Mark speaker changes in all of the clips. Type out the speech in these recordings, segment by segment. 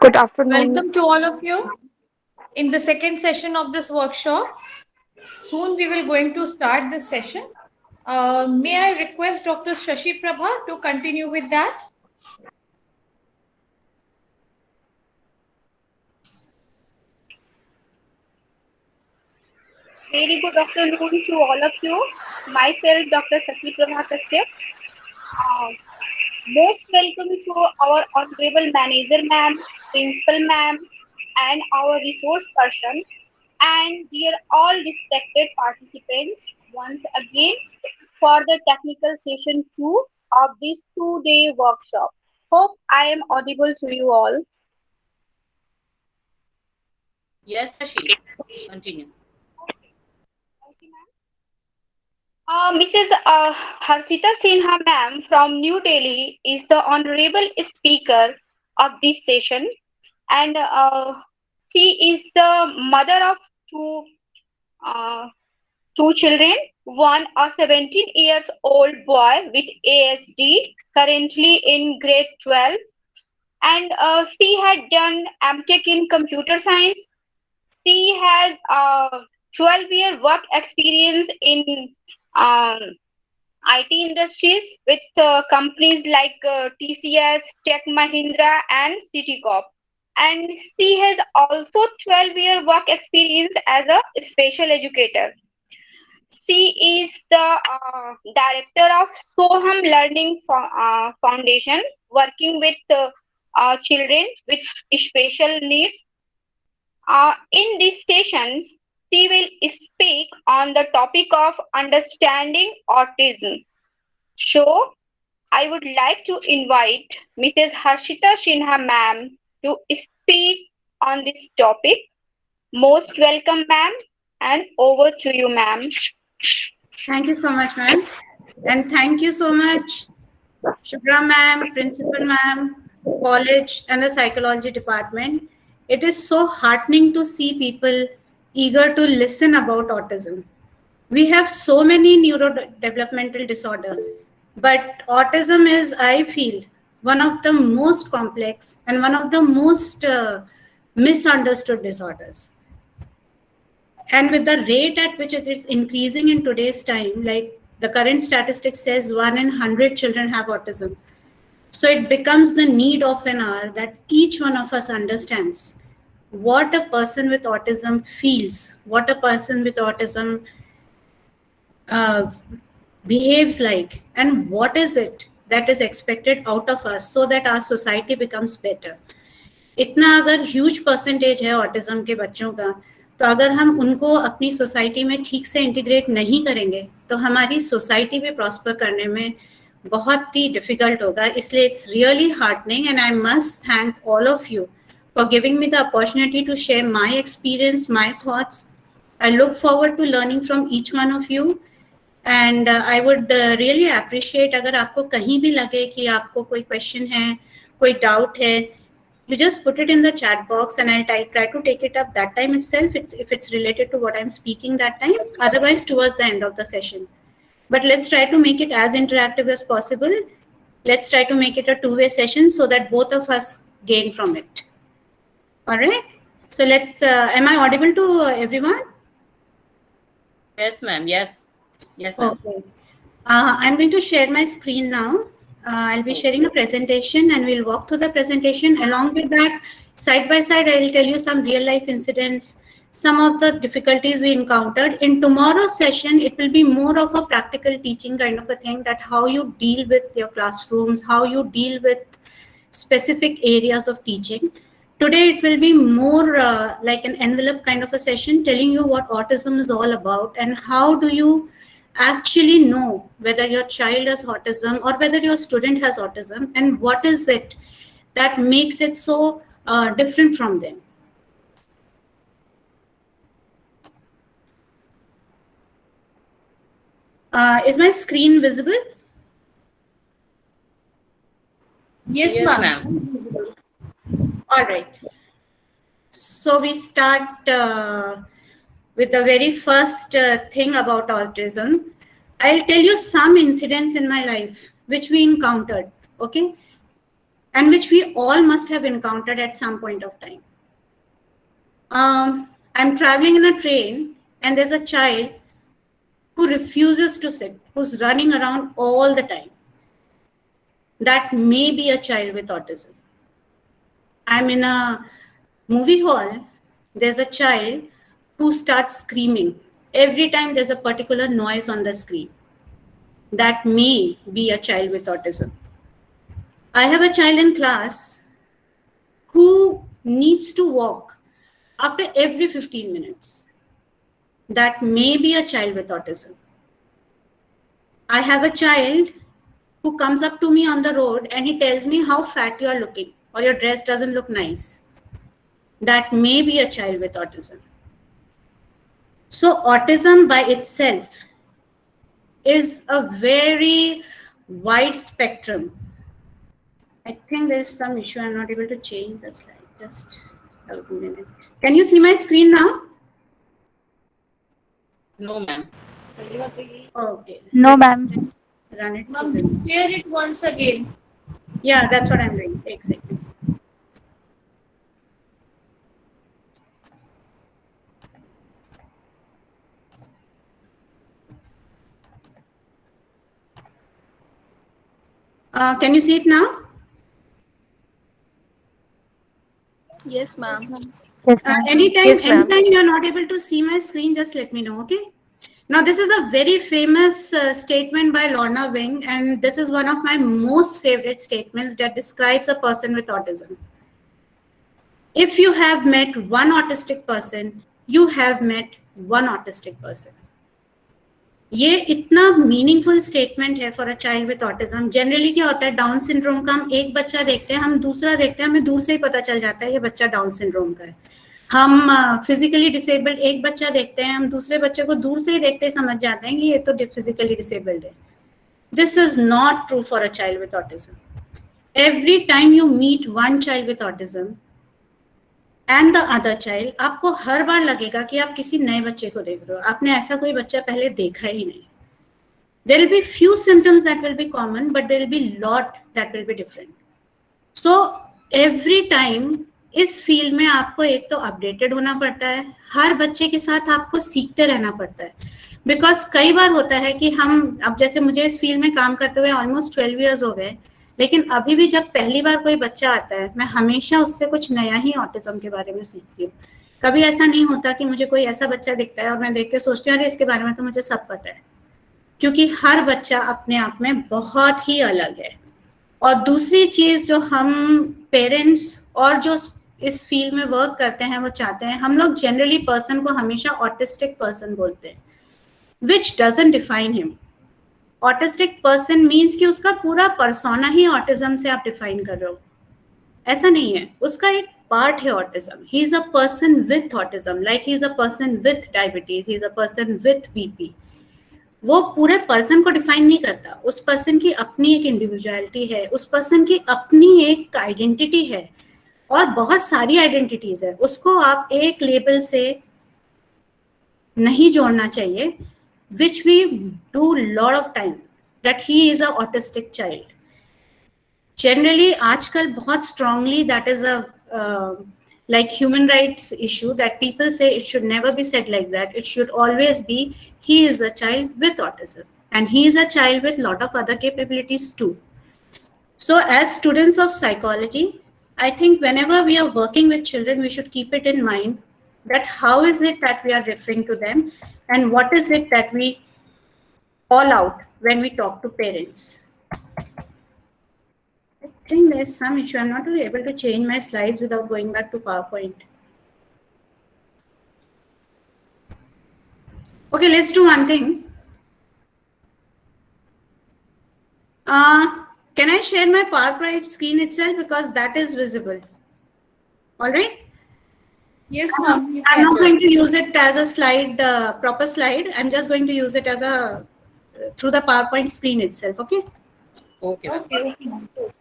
Speaker 1: Good afternoon.
Speaker 2: Welcome to all of you in the second session of this workshop. Soon we will going to start this session. May I request Dr. Shashi Prabha to continue with that?
Speaker 3: Very good afternoon to all of you. Myself, Dr. Shashi Prabha Kashyap. Most welcome to our Honorable Manager Ma'am, Principal Ma'am, and our resource person, and dear all respected participants once again for the technical session 2 of this 2-day workshop. Hope I am audible to you all.
Speaker 4: Yes, Shashi. Continue.
Speaker 3: Mrs. Harshita Sinha ma'am from New Delhi is the honorable speaker of this session, and she is the mother of uh, two children, one a 17 years old boy with ASD currently in grade 12, and she had done MTech in computer science. She has 12-year work experience in um, IT industries with companies like TCS, Tech Mahindra, and Citicorp. And she has also 12-year work experience as a special educator. She is the director of Soham Learning Foundation, working with children with special needs. In this session, she will speak on the topic of understanding autism. So, I would like to invite Mrs. Harshita Sinha ma'am to speak on this topic. Most welcome, ma'am, and over to you, ma'am.
Speaker 5: Thank you so much, ma'am. And thank you so much, Shubhra ma'am, principal ma'am, college, and the psychology department. It is so heartening to see people eager to listen about autism. We have so many neurodevelopmental disorder, but autism is, I feel, one of the most complex and one of the most misunderstood disorders. And with the rate at which it is increasing in today's time, like the current statistics says 1 in 100 children have autism. So it becomes the need of an hour that each one of us understands what a person with autism feels, what a person with autism uh, behaves like, and what is it that is expected out of us so that our society becomes better. इतना अगर huge percentage है autism के बच्चों का, तो अगर हम उनको अपनी सोसाइटी में ठीक से इंटीग्रेट नहीं करेंगे तो हमारी सोसाइटी भी प्रॉस्पर करने में बहुत ही डिफिकल्ट होगा. इसलिए it's really heartening and I must thank all of you for giving me the opportunity to share my experience, my thoughts. I look forward to learning from each one of you. And I would really appreciate अगर आपको कहीं भी लगे कि आपको कोई question है, कोई डाउट है, you just put it in the chat box and I'll try to take it up that time itself, if it's related to what I'm speaking that time, otherwise towards the end of the session. But let's try to make it as interactive as possible. Let's try to make it a two-way session so that both of us gain from it. All right, so let's am I audible to everyone?
Speaker 4: Yes, ma'am. Yes. Yes, ma'am.
Speaker 5: Okay. I'm going to share my screen now. I'll be sharing a presentation and we'll walk through the presentation. Along with that, side by side, I'll tell you some real life incidents, some of the difficulties we encountered. In tomorrow's session, it will be more of a practical teaching kind of a thing, that how you deal with your classrooms, how you deal with specific areas of teaching. Today, it will be more like an envelope kind of a session, telling you what autism is all about and how do you actually know whether your child has autism or whether your student has autism, and what is it that makes it so different from them. Is my screen visible?
Speaker 2: Yes,
Speaker 4: Yes,
Speaker 2: ma'am.
Speaker 5: All right. So we start with the very first thing about autism. I'll tell you some incidents in my life which we encountered. Okay. and which we all must have encountered at some point of time. I'm traveling in a train and there's a child who refuses to sit, who's running around all the time. That may be a child with autism. I'm in a movie hall, there's a child who starts screaming every time there's a particular noise on the screen. That may be a child with autism. I have a child in class who needs to walk after every 15 minutes. That may be a child with autism. I have a child who comes up to me on the road and he tells me how fat you are looking or your dress doesn't look nice. That may be a child with autism. So autism by itself is a very wide spectrum. I think there's some issue. I'm not able to change the slide. Just a minute. Can you see my screen now?
Speaker 4: No, ma'am.
Speaker 5: Okay.
Speaker 1: No, ma'am.
Speaker 5: Run it.
Speaker 2: Ma'am, share it once again.
Speaker 5: Yeah, that's what I'm doing. Take a second. Can you see it now?
Speaker 6: Yes, ma'am.
Speaker 1: Yes, ma'am.
Speaker 5: Anytime
Speaker 1: Yes, ma'am.
Speaker 5: you're not able to see my screen, just let me know, okay? Now, this is a very famous statement by Lorna Wing, and this is one of my most favorite statements that describes a person with autism. If you have met one autistic person, you have met one autistic person. ये इतना meaningful statement है for a child with autism. Generally क्या होता है, down syndrome का हम एक बच्चा देखते हैं, हम दूसरा देखते हैं, हमें दूर से ही पता चल जाता है ये बच्चा डाउन सिंड्रोम का है. हम फिजिकली डिसेबल्ड एक बच्चा देखते हैं, हम दूसरे बच्चे को दूर से ही देखते ही समझ जाते हैं कि ये तो फिजिकली डिसेबल्ड है. This is not true for a child with autism. Every time you meet one child with autism and the other child, आपको हर बार लगेगा कि आप किसी नए बच्चे को देख रहे हो, आपने ऐसा कोई बच्चा पहले देखा ही नहीं. There will be few symptoms that will be common, but there will be lot that will be different. So every time इस फील्ड में आपको एक तो अपडेटेड होना पड़ता है, हर बच्चे के साथ आपको सीखते रहना पड़ता है. बिकॉज कई बार होता है कि हम, अब जैसे मुझे इस फील्ड में काम करते हुए ऑलमोस्ट 12 ईयर्स हो गए, लेकिन अभी भी जब पहली बार कोई बच्चा आता है, मैं हमेशा उससे कुछ नया ही ऑटिज्म के बारे में सीखती हूँ. कभी ऐसा नहीं होता कि मुझे कोई ऐसा बच्चा दिखता है और मैं देख के सोचती हूँ अरे इसके बारे में तो मुझे सब पता है, क्योंकि हर बच्चा अपने आप में बहुत ही अलग है. और दूसरी चीज जो हम पेरेंट्स और जो इस फील्ड में वर्क करते हैं वो चाहते हैं, हम लोग जनरली पर्सन को हमेशा ऑटिस्टिक पर्सन बोलते हैं, विच doesn't define him. Autistic person means कि उसका पूरा पर्सोना ही ऑटिज्म से आप डिफाइन कर रहे हो, ऐसा नहीं है. उसका एक पार्ट है autism. He is a person with autism, like he is a person with diabetes, he is a person with BP. वो पूरे पर्सन को डिफाइन नहीं करता. उस पर्सन की अपनी एक इंडिविजुअलिटी है, उस पर्सन की अपनी एक आइडेंटिटी है, और बहुत सारी आइडेंटिटीज है. उसको आप एक लेबल से नहीं जोड़ना चाहिए, which we do lot of time, that he is a autistic child. Generally आजकल बहुत strongly that is a like human rights issue that people say it should never be said like that. It should always be he is a child with autism and he is a child with lot of other capabilities too. So as students of psychology, I think whenever we are working with children, we should keep it in mind that how is it that we are referring to them and what is it that we call out when we talk to parents. I think there's some issue. I'm not really able to change my slides without going back to PowerPoint. Okay, let's do one thing. Can I share my PowerPoint screen itself, because that is visible? All right.
Speaker 2: Yes, ma'am.
Speaker 5: I'm not going to use it as a slide, proper slide. I'm just going to use it as a through the PowerPoint screen itself. Okay.
Speaker 4: Okay, ma'am.
Speaker 2: Okay.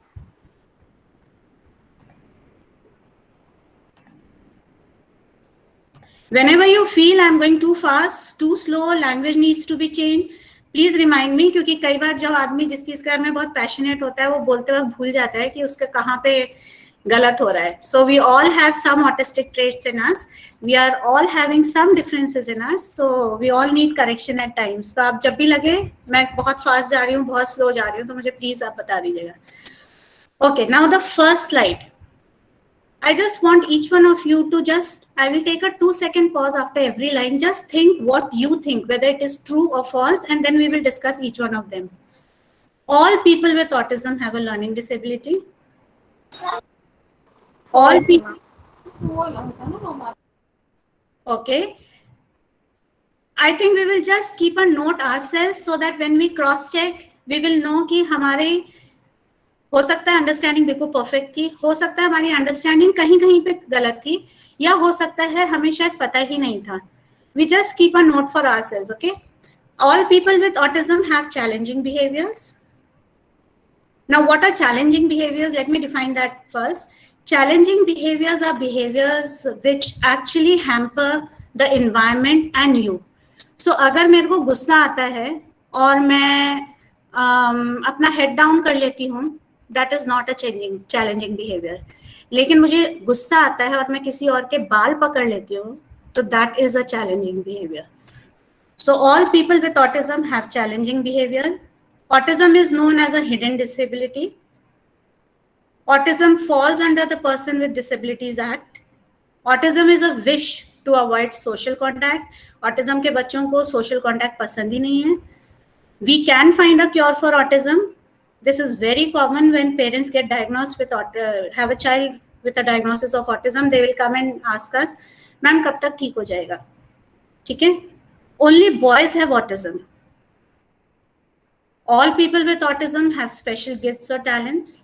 Speaker 5: Whenever you feel I'm going too fast, too slow, language needs to be changed, please remind me, क्योंकि कई बार जब आदमी जिस चीज का में बहुत passionate होता है वो बोलते वक्त भूल जाता है कि उसका कहाँ पे गलत हो रहा है. So we all have some autistic traits in us. We are all having some differences in us. So we all need correction at times. तो आप जब भी लगे मैं बहुत फास्ट जा रही हूँ, बहुत स्लो जा रही हूँ, तो मुझे प्लीज आप बता दीजिएगा. Okay, now the first slide. I just want each one of you to I will take a 2-second pause after every line. Just think what you think, whether it is true or false, and then we will discuss each one of them. All people with autism have a learning disability. All people. Okay. I think we will just keep a note ourselves so that when we cross check, we will know कि हमारे हो सकता है understanding बिल्कुल perfect थी, हो सकता है हमारी अंडरस्टैंडिंग कहीं कहीं पे गलत थी, या हो सकता है हमें शायद पता ही नहीं था. We just keep a note for ourselves, okay? All people with autism have challenging behaviors. Now, what are challenging behaviors? Let me define that first. Challenging behaviors are behaviors which actually hamper the environment and you. So, अगर मेरे को गुस्सा आता है और मैं अपना head down कर लेती हूँ, that is not a challenging behavior. लेकिन मुझे गुस्सा आता है और मैं किसी और के बाल पकड़ लेती हूँ, तो that is a challenging behavior. So all people with autism have challenging behavior. Autism is known as a hidden disability. Autism falls under the Person with Disabilities Act. Autism is a wish to avoid social contact. Autism के बच्चों को social contact पसंद ही नहीं है. We can find a cure for autism. This is very common when parents get diagnosed with have a child with a diagnosis of autism. They will come and ask us, "Ma'am, कब तक ठीक हो जाएगा?" ठीक है? Only boys have autism. All people with autism have special gifts or talents.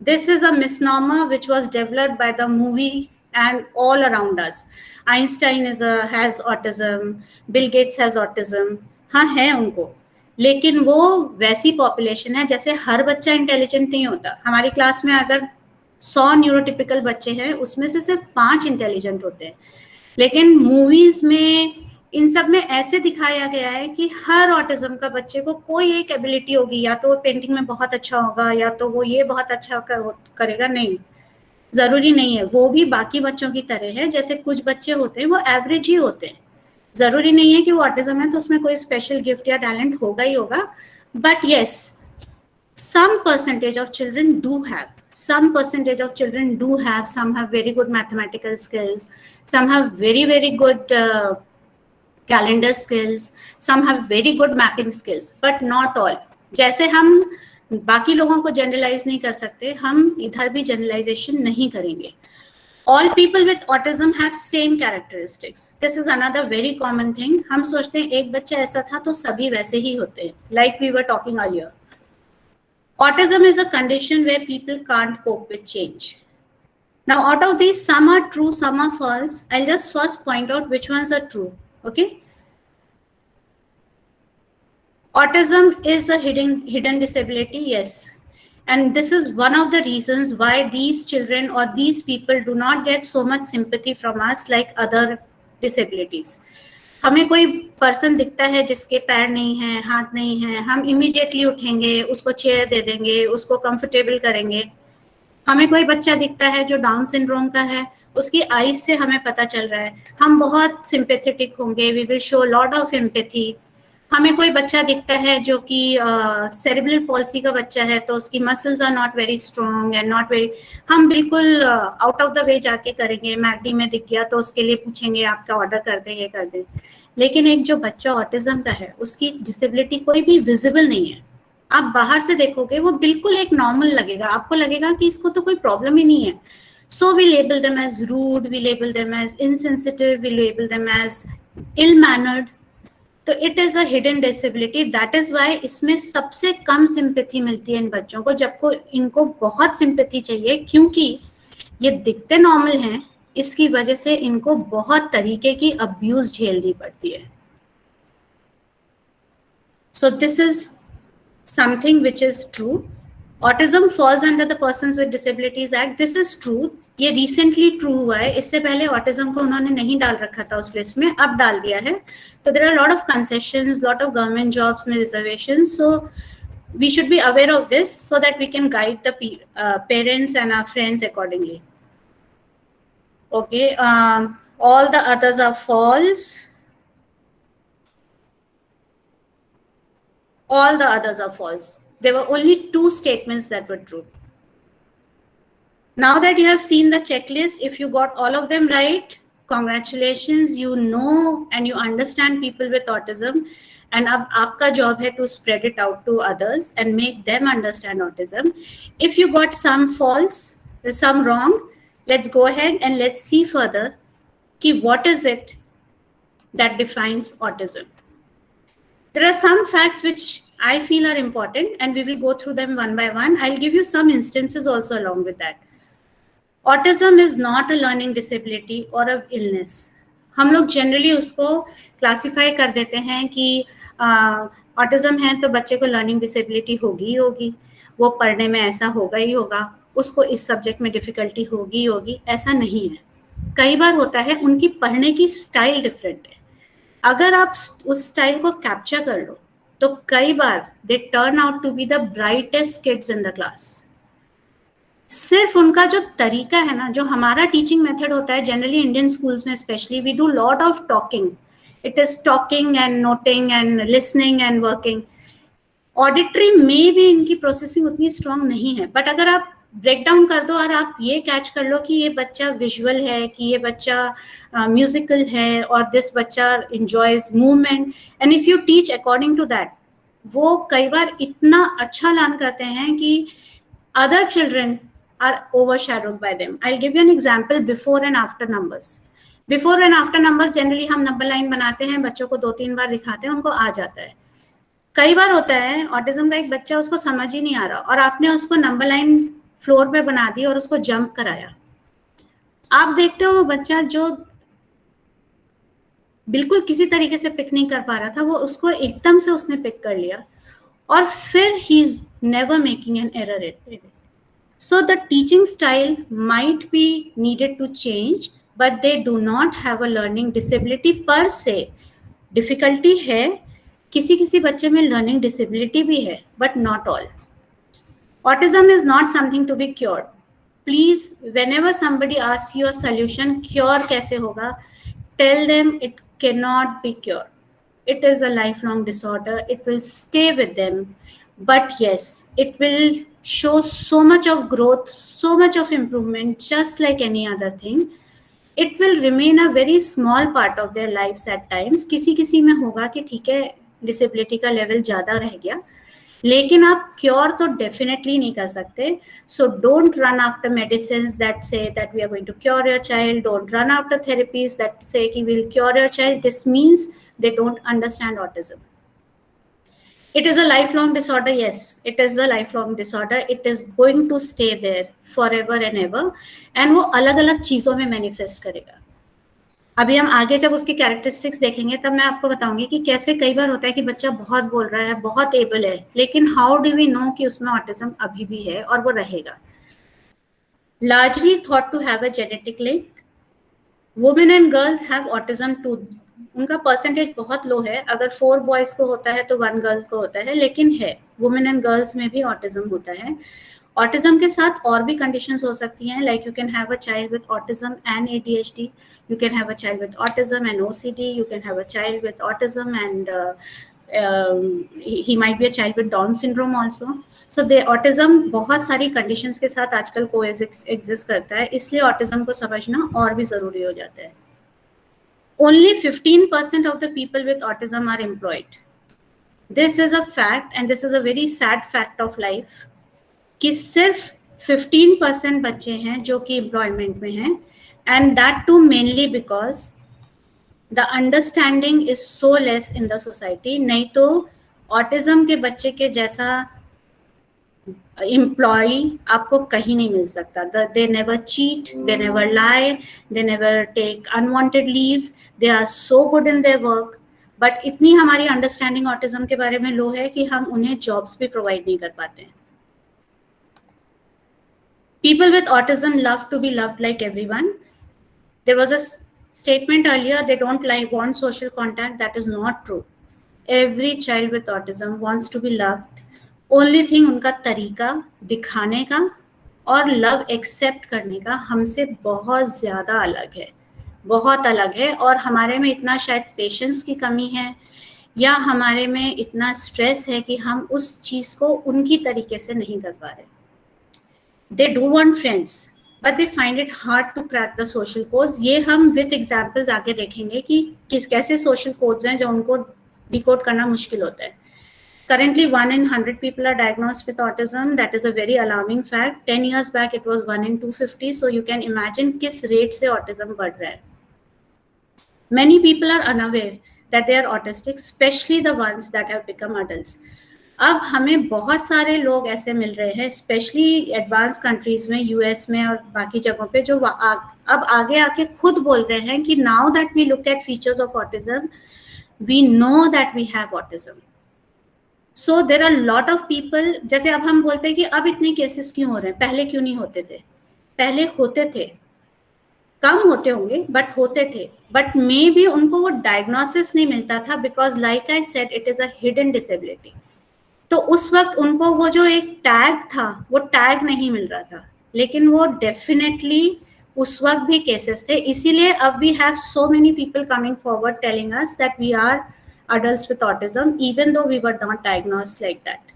Speaker 5: This is a misnomer which was developed by the movies and all around us. Einstein has autism. Bill Gates has autism. हाँ है उनको, लेकिन वो वैसी population है जैसे हर बच्चा intelligent नहीं होता. हमारी क्लास में अगर 100 न्यूरोटिपिकल बच्चे हैं, उसमें से सिर्फ 5 इंटेलिजेंट होते हैं. लेकिन मूवीज में इन सब में ऐसे दिखाया गया है कि हर ऑटिज्म का बच्चे को कोई एक एबिलिटी होगी, या तो वो पेंटिंग में बहुत अच्छा होगा, या तो वो ये बहुत अच्छा करेगा. नहीं, जरूरी नहीं है. वो भी बाकी बच्चों की तरह है. जैसे कुछ बच्चे होते हैं वो एवरेज ही होते हैं. जरूरी नहीं है कि वो ऑटिज्म है तो उसमें कोई स्पेशल गिफ्ट या टैलेंट होगा ही होगा. But yes, some percentage of children do have. Some percentage of children do have. Some have very good mathematical skills. Some have very, very good calendar skills. Some have very good mapping skills. But not all. जैसे हम बाकी लोगों को generalise नहीं कर सकते, हम इधर भी जनरलाइजेशन नहीं करेंगे. All people with autism have same characteristics. This is another very common thing. हम सोचते हैं एक बच्चा ऐसा था तो सभी वैसे ही होते हैं. Like we were talking earlier. Autism is a condition where people can't cope with change. Now, out of these, some are true, some are false. I'll just first point out which ones are true. Okay. Autism is a hidden disability. Yes. And this is one of the reasons why these children or these people do not get so much sympathy from us like other disabilities. हमें कोई person दिखता है जिसके पैर नहीं हैं, हाथ नहीं हैं, हम इमीडिएटली उठेंगे, उसको चेयर दे देंगे, उसको कंफर्टेबल करेंगे. हमें कोई बच्चा दिखता है जो डाउन सिंड्रोम का है, उसकी आईज से हमें पता चल रहा है, हम बहुत सिंपैथेटिक होंगे. We will show lot of empathy. हमें कोई बच्चा दिखता है जो कि सेरेब्रल पॉल्सी का बच्चा है, तो उसकी muscles are not very strong and not very, हम बिल्कुल आउट ऑफ द वे जाके करेंगे. मैकडी में दिख गया तो उसके लिए पूछेंगे आपका ऑर्डर कर दें, ये कर दें. लेकिन एक जो बच्चा ऑटिज्म का है, उसकी डिसेबिलिटी कोई भी विजिबल नहीं है. आप बाहर से देखोगे वो बिल्कुल एक नॉर्मल लगेगा, आपको लगेगा कि इसको तो कोई प्रॉब्लम ही नहीं है. So we label them as rude, we label them as insensitive, we label them as ill mannered. तो it is a hidden disability. That is why इसमें सबसे कम सिंपैथी मिलती है इन बच्चों को, जबको इनको बहुत सिंपैथी चाहिए, क्योंकि ये दिखते नॉर्मल हैं. इसकी वजह से इनको बहुत तरीके की अब्यूज झेलनी पड़ती है. So this is something which is true. Autism falls under the Persons with Disabilities Act. This is true. ये रिसेंटली ट्रू हुआ है, इससे पहले ऑटिज्म को उन्होंने नहीं डाल रखा था उस लिस्ट में, अब डाल दिया है. तो there are lot of concessions, lot of government jobs में reservation. So we should be aware of this so that we can guide the parents and our friends accordingly. Okay, all the others are false. All the others are false. There were only 2 statements that were true. Now that you have seen the checklist, if you got all of them right, congratulations, you know and you understand people with autism. And अब आपका job है to spread it out to others and make them understand autism. If you got some false, some wrong, let's go ahead and let's see further कि what is it that defines autism. There are some facts which I feel are important and we will go through them one by one. I'll give you some instances also along with that. Autism is not a learning disability or a illness. हम लोग generally उसको classify कर देते हैं कि autism है तो बच्चे को लर्निंग डिसेबिलिटी होगी ही होगी, वो पढ़ने में ऐसा होगा ही होगा, उसको इस सब्जेक्ट में डिफिकल्टी होगी ही होगी. ऐसा नहीं है. कई बार होता है उनकी पढ़ने की स्टाइल डिफरेंट है. अगर आप उस स्टाइल को कैप्चर कर लो तो कई बार they turn out to be the brightest kids in the class. सिर्फ उनका जो तरीका है ना, जो हमारा टीचिंग मेथड होता है जनरली इंडियन स्कूल्स में specially, we do lot of talking. It is talking and noting and listening and working. Auditory में भी इनकी प्रोसेसिंग उतनी स्ट्रांग नहीं है, बट अगर आप ब्रेक डाउन कर दो और आप ये कैच कर लो कि ये बच्चा विजुअल है, कि ये बच्चा म्यूजिकल है, और दिस बच्चा enjoys movement, and if you teach according to that, वो कई बार इतना अच्छा लर्न करते हैं कि other children are overshadowed by them. I'll give you an example, before and after numbers. Before and after numbers generally हम number line बनाते हैं, बच्चों को 2-3 बार दिखाते हैं, उनको आ जाता है. कई बार होता है ऑटिज्म का एक बच्चा, उसको समझ ही नहीं आ रहा और आपने उसको नंबर लाइन फ्लोर पे बना दी और उसको जंप कराया. आप देखते हो वो बच्चा जो बिल्कुल किसी तरीके से पिक नहीं कर पा रहा था, वो उसको एकदम से उसने पिक कर लिया और फिर he is never making an error in it. So the teaching style might be needed to change, but they do not have a learning disability per se. Difficulty है, किसी बच्चे में learning disability भी है, but not all. Autism is not something to be cured. Please, whenever somebody asks you a solution, cure कैसे होगा, tell them it cannot be cured. It is a lifelong disorder. It will stay with them. But yes, it will show so much of growth, so much of improvement, just like any other thing. It will remain a very small part of their lives at times. किसी में होगा कि ठीक है disability का level ज़्यादा रह गया, लेकिन आप cure तो definitely नहीं कर सकते. So don't run after medicines that say that we are going to cure your child. Don't run after therapies that say कि we'll cure your child. This means they don't understand autism. It is a lifelong disorder. Yes, it is a lifelong disorder. It is going to stay there forever and ever. And वो अलग-अलग चीजों में manifest करेगा. अभी हम आगे जब उसकी characteristics देखेंगे तब मैं आपको बताऊंगी कि कैसे कई बार होता है कि बच्चा बहुत बोल रहा है, बहुत able है, लेकिन how do we know कि उसमें autism अभी भी है और वो रहेगा. Largely thought to have a genetic link. Women and girls have autism too. उनका परसेंटेज बहुत लो है. अगर 4 बॉयज को होता है तो 1 गर्ल को होता है, लेकिन है वुमेन एंड गर्ल्स में भी ऑटिज्म होता है. ऑटिज्म के साथ और भी कंडीशंस हो सकती हैं, like you can have a child with autism and ADHD, you can have a child with autism and OCD, you can have a child with autism and he might be a child with down syndrome also. So they autism बहुत सारी conditions के साथ आजकल को exist करता है, इसलिए autism को समझना और भी जरूरी हो जाता है. Only 15% of the people with autism are employed. This is a fact and this is a very sad fact of life कि सिर्फ 15% बच्चे हैं जो कि employment में हैं, and that too mainly because the understanding is so less in the society. नहीं तो autism के बच्चे के जैसा employee आपको कहीं नहीं मिल सकता. They never cheat, they never lie, they never take unwanted leaves. They are so good in their work. But इतनी हमारी अंडरस्टैंडिंग ऑटिज्म के बारे में लो है कि हम उन्हें जॉब्स भी प्रोवाइड नहीं कर पाते हैं. People with autism love to be loved like everyone. There was a statement earlier, they don't want social contact. That is not true. Every child with autism wants to be loved. Only thing, उनका तरीका दिखाने का और love accept करने का हमसे बहुत ज़्यादा अलग है, बहुत अलग है. और हमारे में इतना शायद पेशेंस की कमी है, या हमारे में इतना स्ट्रेस है कि हम उस चीज़ को उनकी तरीके से नहीं कर पा रहे. They do want friends, but they find it hard to crack the social codes. ये हम with examples आगे देखेंगे कि कैसे social codes हैं जो उनको decode करना मुश्किल होता है. Currently, 1 in 100 people are diagnosed with autism. That is a very alarming fact. 10 years back, it was 1 in 250. So you can imagine किस rate से autism बढ़ रहा है. Many people are unaware that they are autistic, especially the ones that have become adults. अब हमें बहुत सारे लोग ऐसे मिल रहे हैं, स्पेशली एडवांस कंट्रीज में, यूएस में और बाकी जगहों पे, जो अब आगे आके खुद बोल रहे हैं कि now that we look at features of autism, we know that we have autism. So there are lot of people. जैसे अब हम बोलते हैं कि अब इतने केसेस क्यों हो रहे हैं, पहले क्यों नहीं होते थे? पहले होते थे, कम होते होंगे बट होते थे, बट मे बी उनको वो डायग्नोसिस नहीं मिलता था, because like I said it is a hidden disability. तो उस वक्त उनको वो जो एक टैग था, वो टैग नहीं मिल रहा था, लेकिन वो डेफिनेटली उस वक्त भी केसेस थे. इसीलिए अब we have so many people coming forward telling us that we are adults with autism, even though we were not diagnosed like that.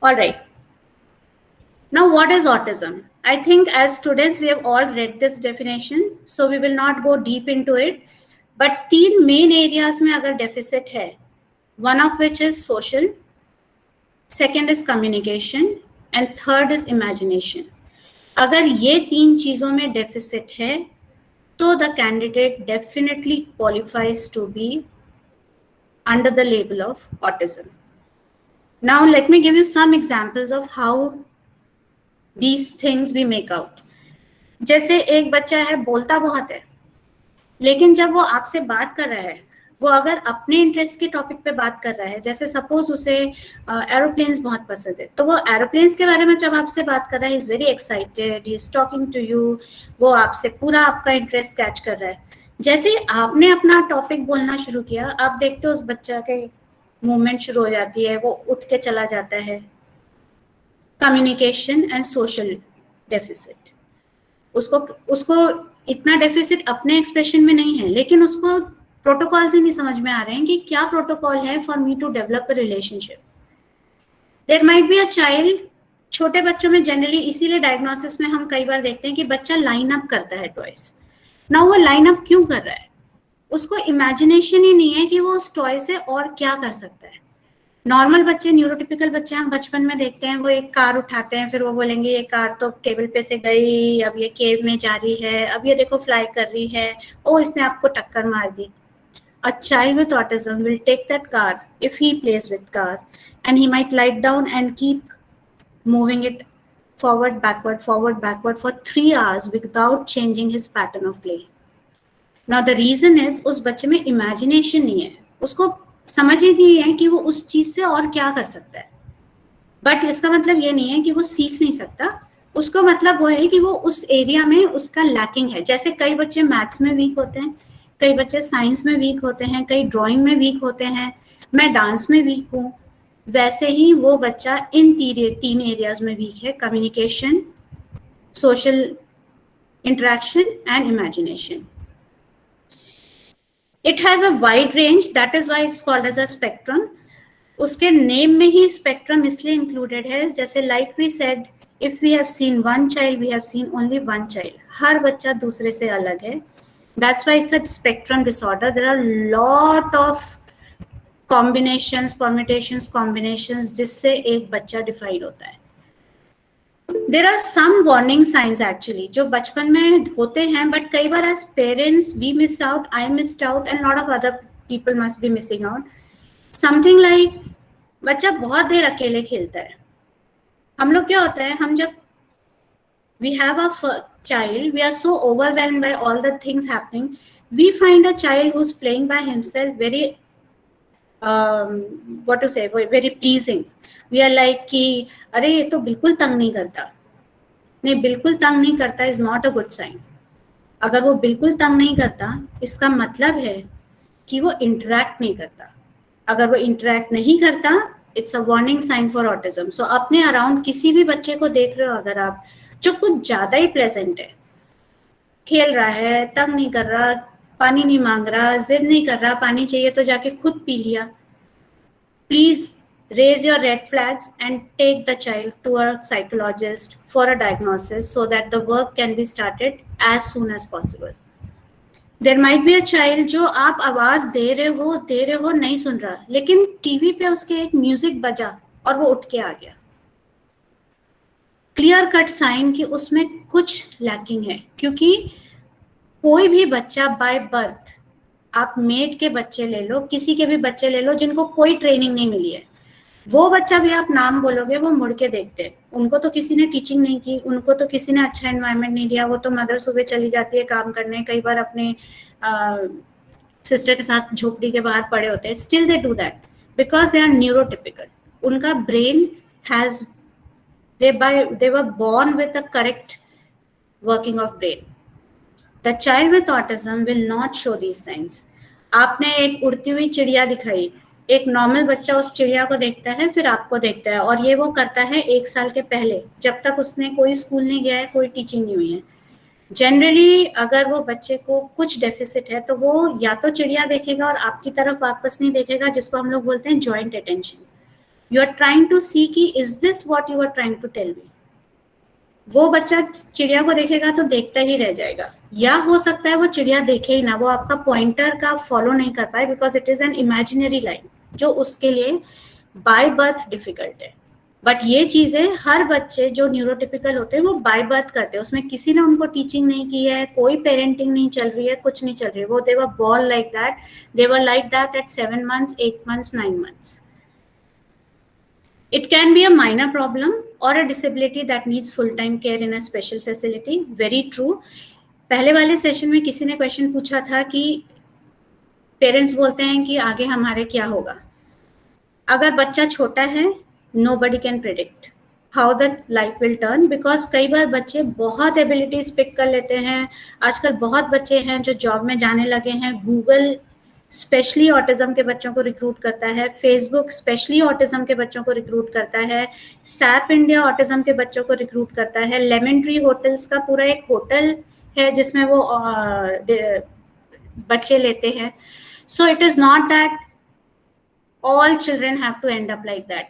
Speaker 5: All right. Now, what is autism? I think as students, we have all read this definition, so we will not go deep into it. But 3 main areas में अगर deficit है, one of which is social, second is communication, and third is imagination. अगर ये 3 चीजों में deficit है, तो the candidate definitely qualifies to be under the label of autism. Now, let me give you some examples of how these things we make out. जैसे एक बच्चा है, बोलता बहुत है, लेकिन जब वो आपसे बात कर रहा है, वो अगर अपने इंटरेस्ट के टॉपिक पे बात कर रहा है, जैसे सपोज उसे एरोप्लेन्स बहुत पसंद है, तो वो एरोप्लेन्स के बारे में जब आपसे बात कर रहा है, is very excited, he is talking to you, वो आपसे पूरा आपका इंटरेस्ट कैच कर रहा है. जैसे ही आपने अपना टॉपिक बोलना शुरू किया, आप देखते हो उस बच्चा के मूवमेंट शुरू हो जाती है, वो उठ के चला जाता है. Communication and social deficit. उसको इतना डेफिसिट अपने एक्सप्रेशन में नहीं है, लेकिन उसको प्रोटोकॉल्स ही नहीं समझ में आ रहे हैं कि क्या प्रोटोकॉल है for me to develop a relationship. There might be a child. छोटे बच्चों में जनरली इसीलिए डायग्नोसिस में हम कई बार देखते हैं कि बच्चा लाइन अप करता है टॉयज. ना वो लाइन अप क्यों कर रहा है? उसको इमेजिनेशन ही नहीं है कि वो उस टॉय से और क्या कर सकता है. नॉर्मल बच्चे, न्यूरोटिपिकल बच्चे हम बचपन में देखते हैं, वो एक कार उठाते हैं, फिर वो बोलेंगे ये कार तो टेबल पे से गई, अब ये केव में जा रही है, अब ये देखो फ्लाई कर रही है, ओ इसने आपको टक्कर मार दी. A child with autism will take that car, if he plays with car, and he might lie down and keep moving it forward, backward for 3 hours without changing his pattern of play. Now the reason is उस बच्चे में imagination नहीं है, उसको समझ ही नहीं है कि वो उस चीज से और क्या कर सकता है. बट इसका मतलब ये नहीं है कि वो सीख नहीं सकता. उसको मतलब वो है कि वो उस एरिया में उसका लैकिंग है. जैसे कई बच्चे मैथ्स में वीक होते हैं, कई बच्चे साइंस में वीक होते हैं, कई ड्राइंग में वीक होते हैं, मैं डांस में वीक हूँ, वैसे ही वो बच्चा इन 3 एरियाज में वीक है: communication, social interaction and imagination. It has a wide range, that is why it's called as a spectrum. उसके नेम में ही स्पेक्ट्रम इसलिए इंक्लूडेड है, जैसे like we said, if we have seen one child, we have seen only one child. हर बच्चा दूसरे से अलग है. That's why it's a spectrum disorder. There are a lot of combinations, permutations, combinations जिससे एक बच्चा डिफाइन होता है. There are some warning signs actually जो बचपन में होते हैं, but कई बार as parents we miss out, I missed out, and lot of other people must be missing out. Something like बच्चा बहुत देर अकेले खेलता है. हम लोग क्या होता है, हम जब we have a child, we are so overwhelmed by all the things happening, we find a child who's playing by himself very what to say, very pleasing. We are like कि अरे ये तो बिल्कुल तंग नहीं करता. नहीं, बिल्कुल तंग नहीं करता is not a good sign. अगर वो बिल्कुल तंग नहीं करता, इसका मतलब है कि वो इंटरेक्ट नहीं करता. अगर वो इंटरेक्ट नहीं करता, it's a warning sign for autism. So अपने अराउंड किसी भी बच्चे को देख रहे हो अगर आप, जो कुछ ज्यादा ही प्लेजेंट है, खेल रहा है, तंग नहीं कर रहा, पानी नहीं मांग रहा, जिद नहीं कर रहा, पानी चाहिए तो जाके खुद पी लिया, please raise your red flags and take the child to a psychologist for a diagnosis so that the work can be started as soon as possible. There might be a child जो आप आवाज दे रहे हो नहीं सुन रहा, लेकिन TV पे उसके एक म्यूजिक बजा और वो उठ के आ गया. क्लियर कट साइन कि उसमें कुछ लैकिंग है. क्योंकि कोई भी बच्चा बाय बर्थ, आप मेड के बच्चे ले लो, किसी के भी बच्चे ले लो जिनको कोई ट्रेनिंग नहीं मिली है, वो बच्चा भी आप नाम बोलोगे वो मुड़ के देखते हैं. उनको तो किसी ने टीचिंग नहीं की, उनको तो किसी ने अच्छा एनवायरनमेंट नहीं दिया. वो तो मदर सुबह चली जाती है काम करने, कई बार अपने सिस्टर के साथ झोपड़ी के बाहर पड़े होते हैं. Still they do that because they are neurotypical. उनका brain has, they were born with the correct working of brain. The child with autism will not show these signs. आपने एक उड़ती हुई चिड़िया दिखाई, एक नॉर्मल बच्चा उस चिड़िया को देखता है, फिर आपको देखता है, और ये वो करता है 1 साल के पहले, जब तक उसने कोई स्कूल नहीं गया है, कोई टीचिंग नहीं हुई है. जनरली अगर वो बच्चे को कुछ डेफिसिट है तो वो या तो चिड़िया देखेगा और आपकी तरफ वापस नहीं देखेगा, जिसको हम लोग बोलते हैं joint attention. You are trying to see कि is this what you are trying to tell me. वो बच्चा चिड़िया को देखेगा तो देखता ही रह जाएगा, या हो सकता है वो चिड़िया देखे ही ना, वो आपका पॉइंटर का फॉलो नहीं कर पाए because it is an imaginary line जो उसके लिए बाय बर्थ डिफिकल्ट है. बट ये चीजें हर बच्चे जो न्यूरोटिपिकल होते हैं वो बाय बर्थ करते हैं. उसमें किसी ने उनको टीचिंग नहीं की है, कोई पेरेंटिंग नहीं चल रही है, कुछ नहीं चल रही है. वो they were born like that, they were like that at 7 months, 8 months, 9 months. It can be a minor problem or a disability that needs full-time care in a special facility. Very true. पहले वाले session में किसी ने question पूछा था कि parents बोलते हैं कि आगे हमारे क्या होगा. अगर बच्चा छोटा है, nobody can predict how the life will turn, because कई बार बच्चे बहुत एबिलिटीज पिक कर लेते हैं. आजकल बहुत बच्चे हैं जो जॉब में जाने लगे हैं. गूगल स्पेशली ऑटिज्म के बच्चों को रिक्रूट करता है, फेसबुक स्पेशली ऑटिज्म के बच्चों को रिक्रूट करता है, सैप इंडिया ऑटिज्म के बच्चों को रिक्रूट करता है. लेमन ट्री होटल्स का पूरा एक होटल है जिसमें वो बच्चे लेते हैं. So it is not that all children have to end up like that.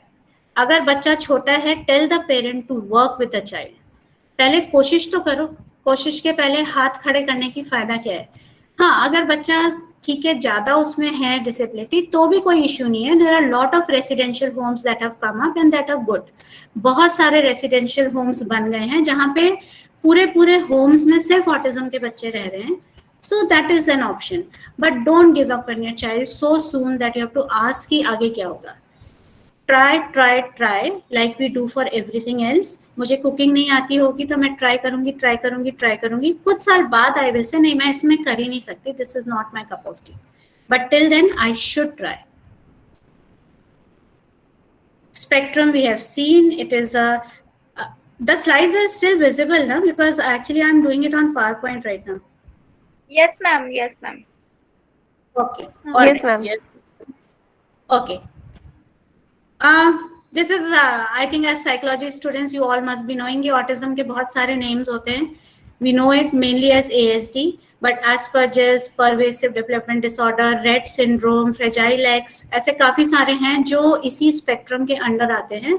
Speaker 5: अगर बच्चा छोटा है, tell the parent to work with the child. पहले कोशिश तो करो, कोशिश के पहले हाथ खड़े करने की फायदा क्या है. हाँ, अगर बच्चा ठीक है ज्यादा उसमें है डिसेबिलिटी तो भी कोई इश्यू नहीं है. There are lot of residential homes that have come up and that are good. बहुत सारे रेसिडेंशियल होम्स बन गए हैं जहाँ पे पूरे होम्स में सिर्फ ऑटिज्म के बच्चे रह रहे हैं. So that is an option, but don't give up on your child so soon that you have to ask कि आगे क्या होगा. Try like we do for everything else. मुझे कुकिंग नहीं आती होगी तो मैं ट्राई करूंगी. कुछ साल बाद I will say नहीं, मैं इसमें कर ही नहीं सकती. This is not my cup of tea. But till then I should try. Spectrum we have seen. It is the slides are still visible now because actually I'm doing it on PowerPoint right now.
Speaker 3: Yes, ma'am. Yes, ma'am.
Speaker 5: Okay. All
Speaker 1: Yes,
Speaker 5: right.
Speaker 1: ma'am.
Speaker 4: Yes.
Speaker 5: Okay. This is I think as psychology students you all must be knowing कि autism के बहुत सारे names होते हैं. We know it mainly as ASD, but Asperger's, pervasive development disorder, Rett syndrome, Fragile X, ऐसे काफी सारे हैं जो इसी स्पेक्ट्रम के अंडर आते हैं.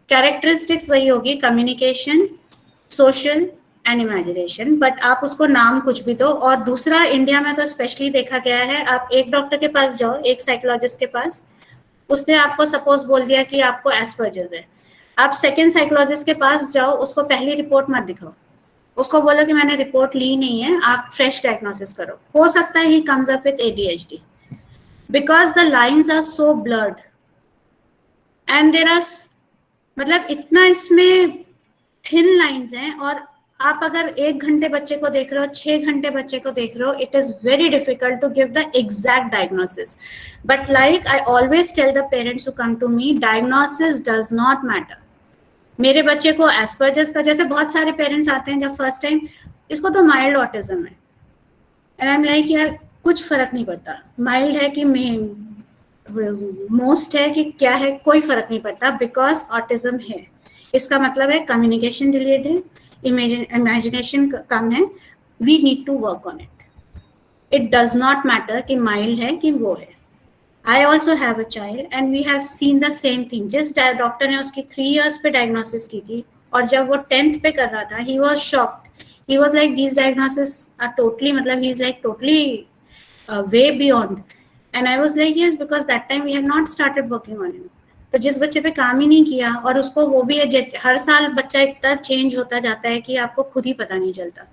Speaker 5: कैरेक्टरिस्टिक्स वही होगी, communication, social and imagination, but आप उसको नाम कुछ भी दो. और दूसरा, इंडिया में तो स्पेशली देखा गया है, आप एक डॉक्टर के पास जाओ, एक साइकोलॉजिस्ट के पास, उसने आपको सपोज बोल दिया कि आपको एस्पर्जर्स है. आप सेकंड साइकोलॉजिस्ट के पास जाओ, उसको पहली रिपोर्ट मत दिखाओ, उसको बोलो कि मैंने रिपोर्ट ली नहीं है, आप फ्रेश डायग्नोसिस करो. हो सकता है he comes up with ADHD because the lines are so blurred and there are, मतलब इतना इसमें थिन लाइन्स हैं. और आप अगर 1 घंटे बच्चे को देख रहे हो, 6 घंटे बच्चे को देख रहे हो, it is very difficult to give the exact diagnosis. But like I always tell the parents who come to me, diagnosis does not matter. मेरे बच्चे को एस्पर्जर्स का, जैसे बहुत सारे पेरेंट्स आते हैं जब फर्स्ट टाइम, इसको तो माइल्ड ऑटिज्म है, एंड आई एम लाइक यार कुछ फर्क नहीं पड़ता, माइल्ड है कि मोस्ट है कि क्या है, कोई फर्क नहीं पड़ता, बिकॉज ऑटिज्म है। इसका मतलब है कम्युनिकेशन डिलेड है, इमेजिनेशन कम है, we need to work on it. It does not matter कि माइल्ड है कि वो है। I also have a child and we have seen the same thing. जिस डॉक्टर ने उसकी 3 years पे डायग्नोसिस की थी और जब वो 10th पे कर रहा था, he was shocked. He was like, these diagnoses are totally, मतलब he is like totally way beyond. And I was like, yes, because that time we had not started working on him. तो जिस बच्चे पे काम ही नहीं किया, और उसको वो भी है, हर साल बच्चा इतना चेंज होता जाता है कि आपको खुद ही पता नहीं चलता.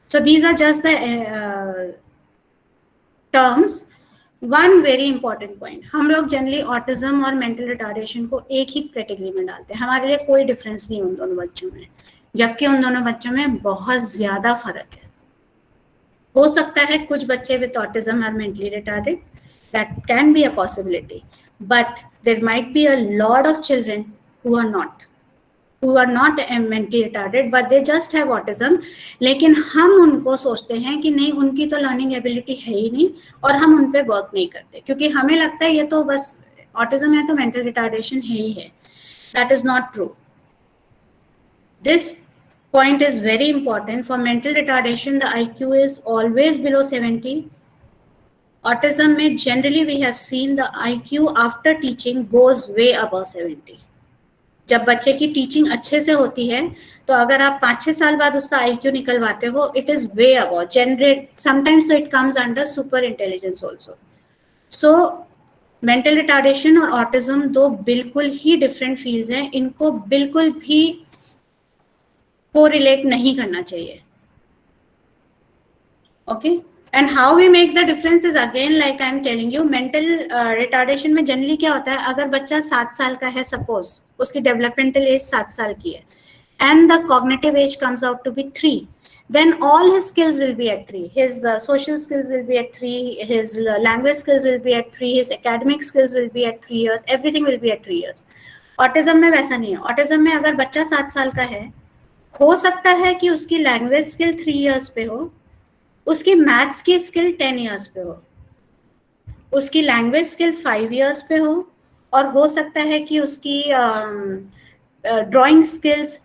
Speaker 5: So these are just the terms. One very important point, हम लोग जनरली ऑटिज्म और मेंटल रिटार्डेशन को एक ही कैटेगरी में डालते हैं, हमारे लिए कोई डिफरेंस नहीं उन दोनों बच्चों में, जबकि उन दोनों बच्चों में बहुत ज्यादा फर्क है. हो सकता है कुछ बच्चे with autism are mentally retarded, that can be a possibility, but there might be a lot of children who are not mentally retarded but they just have autism, लेकिन हम उनको सोचते हैं कि नहीं, उनकी तो लर्निंग एबिलिटी है ही नहीं और हम उन पे वर्क नहीं करते, क्योंकि हमें लगता है ये तो बस ऑटिज्म है तो मेंटल रिटार्डेशन है ही है. That is not true. This point is very important. For mental retardation, the IQ is always below 70. Autism में generally we have seen the IQ after teaching goes way above 70. जब बच्चे की teaching अच्छे से होती है तो अगर आप 5-6 साल बाद उसका IQ निकलवाते हो, it is way above general, sometimes तो it comes under super intelligence also. So mental retardation और ऑटिज्म दो बिल्कुल ही डिफरेंट फील्ड्स हैं, इनको बिल्कुल भी कोरिलेट नहीं करना चाहिए. Okay, and how we make the difference is again like I am telling you. Mental retardation में जनरली क्या होता है, अगर बच्चा 7 साल का है, सपोज उसकी डेवलपमेंटल एज 7 साल की है, and the cognitive age comes out to be 3, then all his skills will be at 3. His social skills will be at 3, his language skills will be at 3, his academic skills will be at 3 years, everything will be at 3 years. Autism में वैसा नहीं है. Autism में अगर बच्चा 7 साल का है, हो सकता है कि उसकी लैंग्वेज स्किल 3 years पे हो, उसकी मैथ्स की स्किल 10 years पे हो, उसकी लैंग्वेज स्किल 5 years पे हो, और हो सकता है कि उसकी ड्राइंग स्किल्स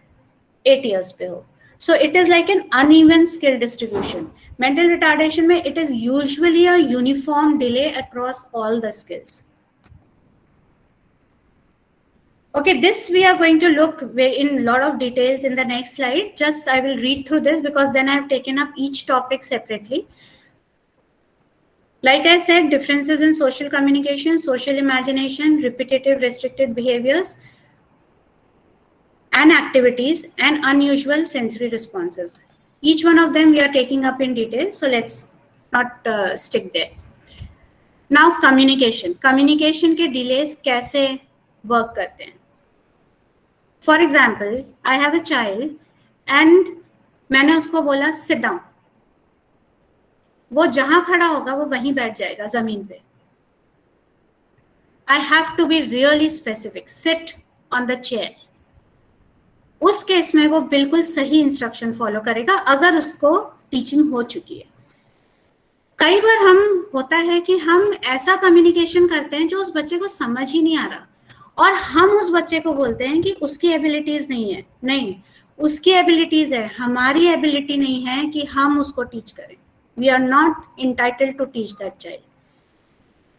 Speaker 5: 8 years पे हो. So it is like an uneven skill distribution. Mental retardation में it is usually a uniform delay across all the skills. Okay, this we are going to look in a lot of details in the next slide. Just I will read through this because then I have taken up each topic separately. Like I said, differences in social communication, social imagination, repetitive restricted behaviors, and activities, and unusual sensory responses. Each one of them we are taking up in detail, so let's not stick there. Now communication. Communication के delays कैसे work करते हैं? For example, I have a child and मैंने उसको बोला sit down. वो जहां खड़ा होगा वो वहीं बैठ जाएगा जमीन पे. I have to be really specific. Sit on the chair. उस केस में वो बिल्कुल सही इंस्ट्रक्शन फॉलो करेगा अगर उसको टीचिंग हो चुकी है. कई बार हम होता है कि हम ऐसा कम्युनिकेशन करते हैं जो उस बच्चे को समझ ही नहीं आ रहा, और हम उस बच्चे को बोलते हैं कि उसकी एबिलिटीज नहीं है. नहीं, उसकी एबिलिटीज है, हमारी एबिलिटी नहीं है कि हम उसको टीच करें. We are not entitled to teach that child.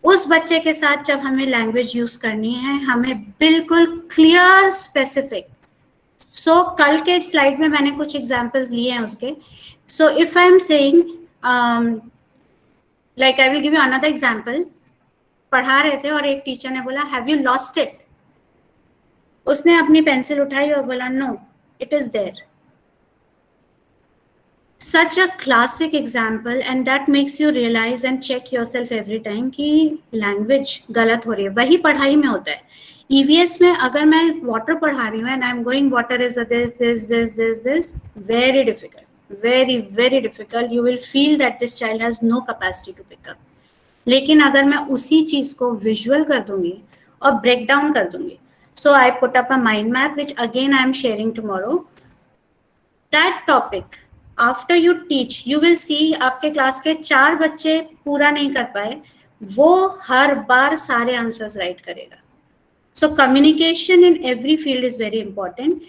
Speaker 5: उस बच्चे के साथ जब हमें लैंग्वेज यूज करनी है, हमें बिल्कुल क्लियर स्पेसिफिक. सो कल के स्लाइड में मैंने कुछ एग्जाम्पल्स लिए हैं उसके. So if I am saying like I will give you another example. पढ़ा रहे थे और एक टीचर ने बोला हैव यू लॉस्ट इट. उसने अपनी पेंसिल उठाई और बोला no, it is there. Such a classic example, and that makes you realize and check yourself every time कि language गलत हो रही है. वही पढ़ाई में होता है. EVS में अगर मैं water पढ़ा रही हूँ and I'm going water is a this, very difficult, very difficult. You will feel that this child has no capacity to pick up. लेकिन अगर मैं उसी चीज को visual कर दूंगी और break down कर दूंगी, So I put up a mind map, which again I am sharing tomorrow. That topic, after you teach, you will see आपके क्लास के 4 बच्चे पूरा नहीं कर पाए, वो हर बार सारे आंसर्स राइट करेगा. So communication in every field is very important.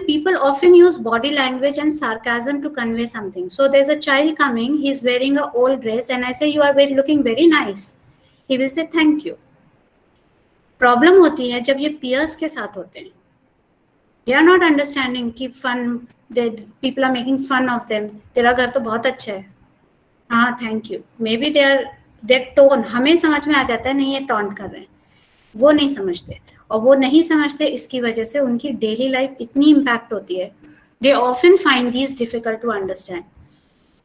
Speaker 5: People often use body language and sarcasm to convey something. So there's a child coming, he's wearing an old dress, and I say, you are looking very nice. He will say, thank you. Problem होती है जब ये peers के साथ होते हैं. They are not understanding कि people are making fun of them. तेरा घर तो बहुत अच्छा है. हाँ, thank you. Maybe their tone हमें समझ में आ जाता है, नहीं ये taunt कर रहे हैं. वो नहीं समझते, और वो नहीं समझते इसकी वजह से उनकी डेली लाइफ इतनी इम्पैक्ट होती है. They often find these difficult to understand.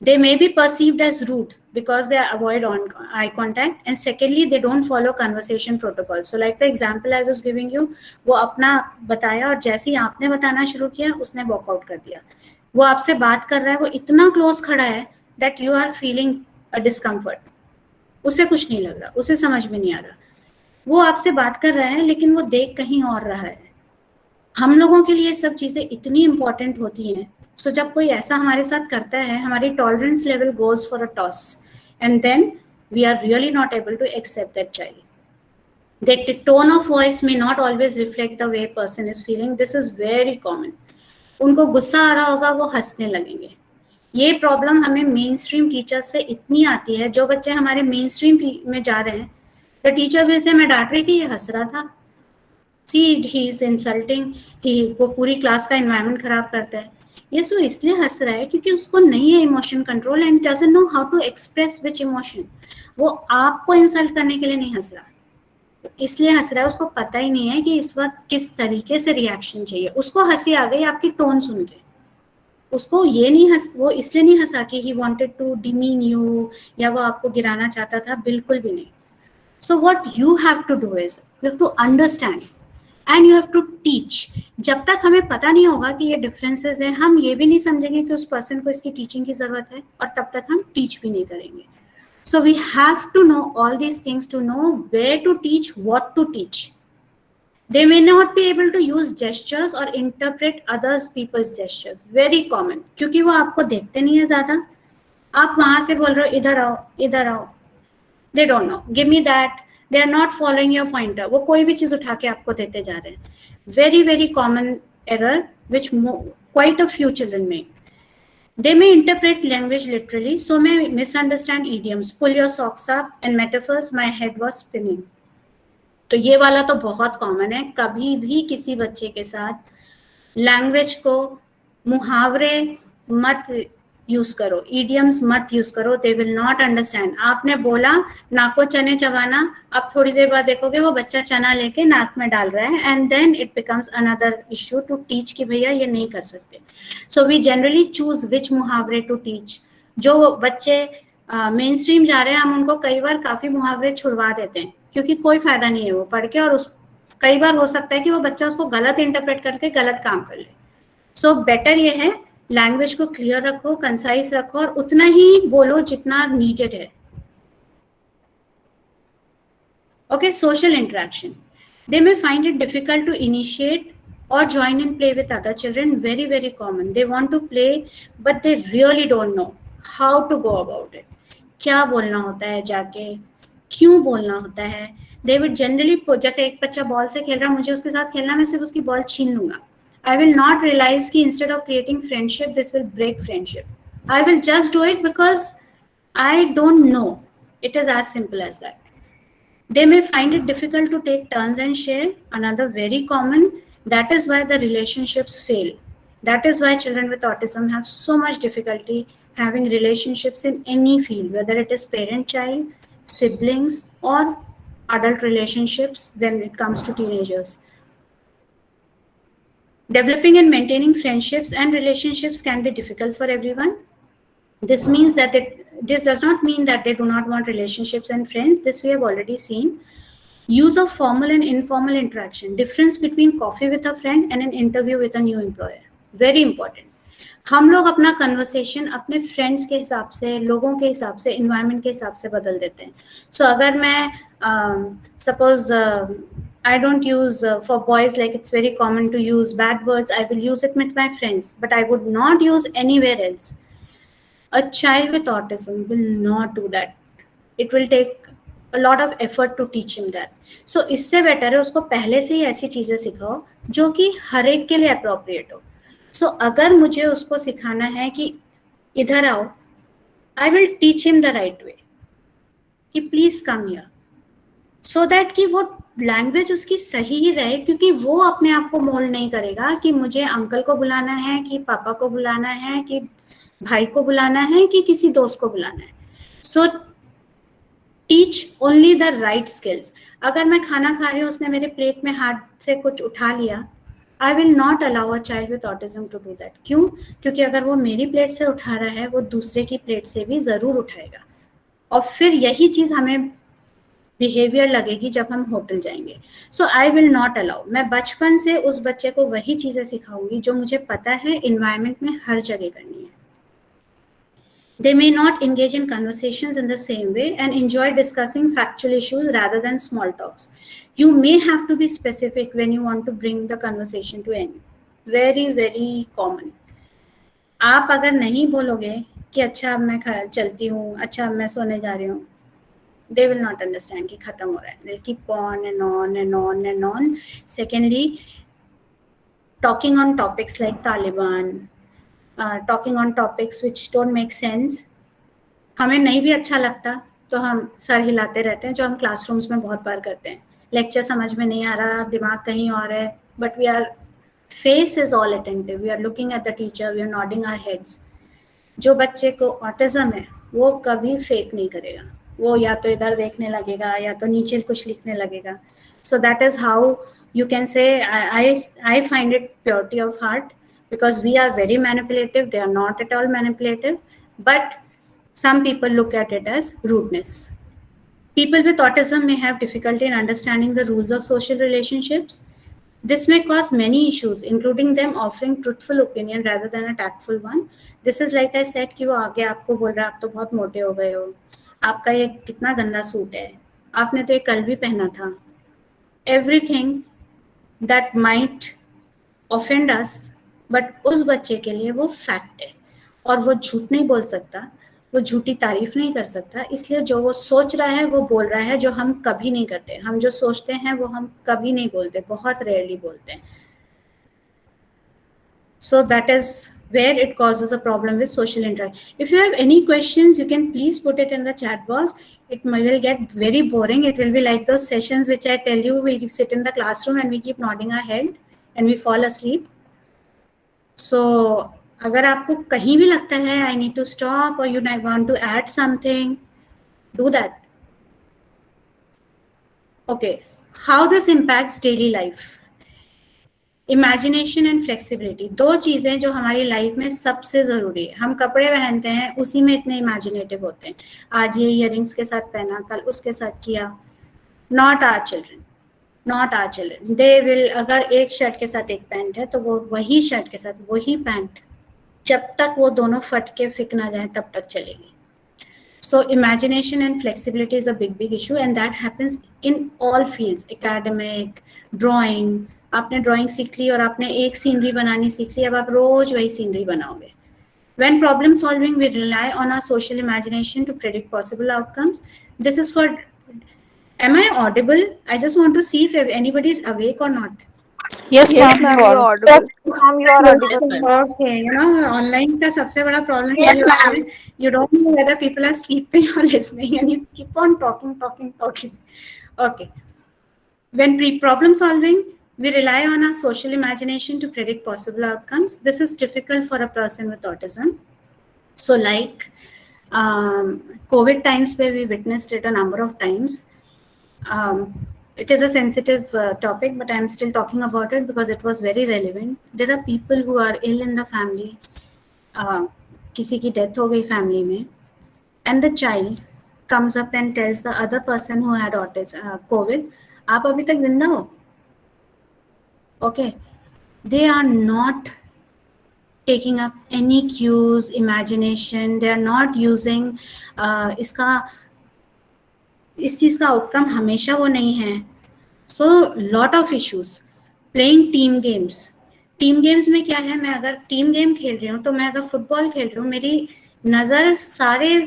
Speaker 5: They may be perceived as rude because they avoid eye contact, and secondly they don't follow conversation protocol. So like the example I was giving you, वो अपना बताया और जैसे ही आपने बताना शुरू किया उसने वॉकआउट कर दिया. वो आपसे बात कर रहा है, वो इतना क्लोज खड़ा है that you are feeling a discomfort. उसे कुछ नहीं लग रहा, उसे समझ में नहीं आ रहा. वो आपसे बात कर रहा है लेकिन वो देख कहीं और रहा है. हम लोगों के लिए सब चीजें इतनी इंपॉर्टेंट होती हैं. सो जब कोई ऐसा हमारे साथ करता है, हमारी tolerance level goes for a toss, and then we are really not able to accept that child. That tone of voice may not always reflect the way person is feeling. This is very common. उनको गुस्सा आ रहा होगा, वो हंसने लगेंगे. ये problem हमें main stream teachers से इतनी आती है. जो बच्चे हमारे मेन स्ट्रीम में जा रहे हैं, द टीचर विल से मैं डांट रही थी, ये हंस रहा था. सी ही इज इंसल्टिंग, वो पूरी क्लास का एनवायरनमेंट खराब करता है. ये सो इसलिए हंस रहा है क्योंकि उसको नहीं है emotion control and doesn't know how to express which emotion. वो आपको इंसल्ट करने के लिए नहीं हंस रहा, इसलिए हंस रहा है. उसको पता ही नहीं है कि इस वक्त किस तरीके से रिएक्शन चाहिए. उसको हंसी आ गई आपकी टोन सुन के. उसको ये नहीं वो इसलिए नहीं हंसा कि he wanted to demean you या वो आपको गिराना चाहता था, बिल्कुल भी नहीं. So what you have to do is you have to understand and you have to teach. जब तक हमें पता नहीं होगा कि ये differences हैं, हम ये भी नहीं समझेंगे कि उस person को इसकी teaching की ज़रूरत है, और तब तक हम teach भी नहीं करेंगे. So we have to know all these things to know where to teach, what to teach. They may not be able to use gestures or interpret others people's gestures. Very common. क्योंकि वो आपको देखते नहीं है ज़्यादा. आप वहाँ से बोल रहे हो इधर आओ, इधर आओ. They don't know. Give me that. They are not following your pointer. वो कोई भी चीज उठा के आपको देते जा रहे हैं. Very very common error which quite a few children make. They may interpret language literally, so may misunderstand idioms. Pull your socks up and metaphors. My head was spinning. तो ये वाला तो बहुत कॉमन है. कभी भी किसी बच्चे के साथ लैंग्वेज को मुहावरे मत यूज करो, idioms मत यूज करो. They will not understand. आपने बोला नाक को चने चबाना, अब थोड़ी देर बाद देखोगे वो बच्चा चना लेके नाक में डाल रहा है, and then it becomes another issue to teach कि भैया ये नहीं कर सकते. So we generally choose which मुहावरे टू टीच. जो बच्चे मेन स्ट्रीम जा रहे हैं, हम उनको कई बार काफी मुहावरे छुड़वा देते हैं क्योंकि कोई फायदा नहीं है वो पढ़ के, और कई बार हो सकता है कि वो बच्चा उसको गलत इंटरप्रेट करके गलत काम कर ले. सो बेटर ये है लैंग्वेज को क्लियर रखो, कंसाइज रखो, और उतना ही बोलो जितना नीडेड है. Okay, social interaction. They may find it difficult to initiate or join in play with other children. Very very common. They want to play but they really don't know how to go about it. क्या बोलना होता है, जाके क्यों बोलना होता है. They would generally जैसे एक बच्चा बॉल से खेल रहा है, मुझे उसके साथ खेलना, मैं सिर्फ उसकी बॉल छीन लूंगा. I will not realize कि instead of creating friendship, this will break friendship. I will just do it because I don't know. It is as simple as that. They may find it difficult to take turns and share. Another very common. That is why the relationships fail. That is why children with autism have so much difficulty having relationships in any field, whether it is parent-child, siblings, or adult relationships when it comes to teenagers. Developing and maintaining friendships and relationships can be difficult for everyone. This means that this does not mean that they do not want relationships and friends. This we have already seen. Use of formal and informal interaction. Difference between coffee with a friend and an interview with a new employer. Very important. हम लोग अपना conversation अपने friends के हिसाब से, लोगों के हिसाब से, इन्वायरमेंट के हिसाब से बदल देते हैं. सो अगर मैं suppose I don't use for boys, like it's very common to use bad words. I will use it with my friends, but I would not use anywhere else. A child with autism will not do that. It will take a lot of effort to teach him that. So इससे better है उसको पहले से ही ऐसी चीजें सिखाओ जो कि हर एक के लिए अप्रोप्रिएट हो. सो अगर मुझे उसको सिखाना है कि इधर आओ, I will teach him the right way कि please come here, so that कि वो लैंग्वेज उसकी सही ही रहे, क्योंकि वो अपने आप को मोल्ड नहीं करेगा कि मुझे अंकल को बुलाना है, कि पापा को बुलाना है, कि भाई को बुलाना है, कि किसी दोस्त को बुलाना है. So teach only the right skills. अगर मैं खाना खा रही हूँ, उसने मेरे प्लेट में हाथ से कुछ उठा लिया, I will not allow a child with autism to do that. क्यों? क्योंकि अगर वो मेरी प्लेट से उठा रहा है, वो दूसरे की प्लेट से भी जरूर उठाएगा. और फिर यही चीज हमें बिहेवियर लगेगी जब हम होटल जाएंगे. सो आई विल नॉट अलाउ. मैं बचपन से उस बच्चे को वही चीजें सिखाऊंगी जो मुझे पता है इन्वायरमेंट में हर जगह करनी है. They may not engage in conversations in the same way and enjoy discussing factual issues rather than small talks. You may have to be specific when you want to bring the conversation to end. Very, very common. आप अगर नहीं बोलोगे कि अच्छा अब मैं चलती हूँ, अच्छा अब मैं सोने जा रही हूँ, they will not understand कि खत्म हो रहा है. They'll keep on and on and on and on. Secondly, talking on topics like Taliban, talking on topics which don't make sense. हमें नहीं भी अच्छा लगता तो हम सर हिलाते रहते हैं, जो हम क्लासरूम्स में बहुत बार करते हैं. लेक्चर समझ में नहीं आ रहा, दिमाग कहीं और है, but we are face is all attentive, we are looking at the teacher, we are nodding our heads. जो बच्चे को ऑटिज्म है वो कभी फेक नहीं करेगा, वो या तो इधर देखने लगेगा या तो नीचे कुछ लिखने लगेगा. So that is how you can say I find it purity of heart, because we are very manipulative. They are not at all manipulative, but some people look at it as rudeness. People with autism may have difficulty in understanding the rules of social relationships. This may cause many issues, including them offering truthful opinion rather than a tactful one. This is like I said कि वो आगे आपको बोल रहा है आप तो बहुत मोटे हो गए हो, आपका ये कितना गंदा सूट है, आपने तो ये कल भी पहना था. Everything that might offend us, but उस बच्चे के लिए वो फैक्ट है और वो झूठ नहीं बोल सकता, वो झूठी तारीफ नहीं कर सकता. इसलिए जो वो सोच रहा है वो बोल रहा है, जो हम कभी नहीं करते. हम जो सोचते हैं वो हम कभी नहीं बोलते, बहुत रेयरली बोलते हैं. So that is where it causes a problem with social interaction. If you have any questions, you can please put it in the chat box. It will get very boring. It will be like those sessions which I tell you, we sit in the classroom and we keep nodding our head and we fall asleep. So अगर आपको कहीं भी लगता है I need to stop or you want to add something, do that. Okay, how this impacts daily life? Imagination and flexibility, दो चीजें जो हमारी लाइफ में सबसे जरूरी है. हम कपड़े पहनते हैं उसी में इतने इमेजिनेटिव होते हैं, आज ये इयररिंग्स के साथ पहना, कल उसके साथ किया. Not our children, not our children. They will, अगर एक शर्ट के साथ एक पैंट है तो वो वही शर्ट के साथ वही पैंट, जब तक वो दोनों फट के फिक ना जाए तब तक चलेगी. So imagination and flexibility is a big issue, and that happens in all fields. Academic, drawing. आपने ड्राइंग सीख ली और आपने एक सीनरी बनानी सीख ली, अब आप रोज वही सीनरी बनाओगे. When problem solving, we rely on our social imagination to predict possible outcomes. This is for, am I audible? I just want to see if anybody is awake or not.
Speaker 6: Yes, ma'am, you are audible.
Speaker 3: Ma'am, you are audible.
Speaker 5: Okay, you know, online का सबसे बड़ा problem ये होता है, you don't know whether people are sleeping or listening, and you keep on talking. Okay. When problem solving, we rely on our social imagination to predict possible outcomes. This is difficult for a person with autism. So like COVID times where we witnessed it a number of times. It is a sensitive topic, but I'm still talking about it because it was very relevant. There are people who are ill in the family. किसी की death हो गई family में, and the child comes up and tells the other person who had autism, COVID, आप अभी तक जिंदा हो. Okay, they are not taking up any cues, imagination. They are not using इस चीज का आउटकम हमेशा वो नहीं है. सो lot of issues. Playing team games. Team games में क्या है, मैं अगर टीम गेम खेल रही हूँ तो मैं अगर फुटबॉल खेल रही हूँ, मेरी नज़र सारे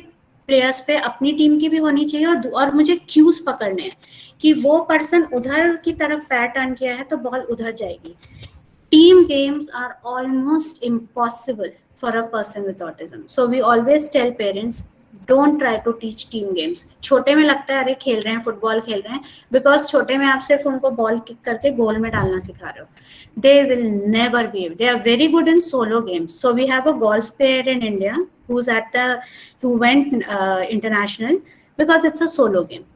Speaker 5: प्लेयर्स पे अपनी टीम की भी होनी चाहिए और मुझे क्यूज पकड़ने हैं कि वो पर्सन उधर की तरफ पैर टर्न किया है तो बॉल उधर जाएगी. Team games are almost impossible for a person with autism. So we always tell parents, don't try to teach team games. छोटे में लगता है अरे खेल रहे हैं, फुटबॉल खेल रहे हैं, बिकॉज छोटे में आप सिर्फ उनको बॉल किक करके गोल में डालना सिखा रहे हो. They will never be able. They are very good in solo games. So we have a golf player in India who went international because it's a solo game.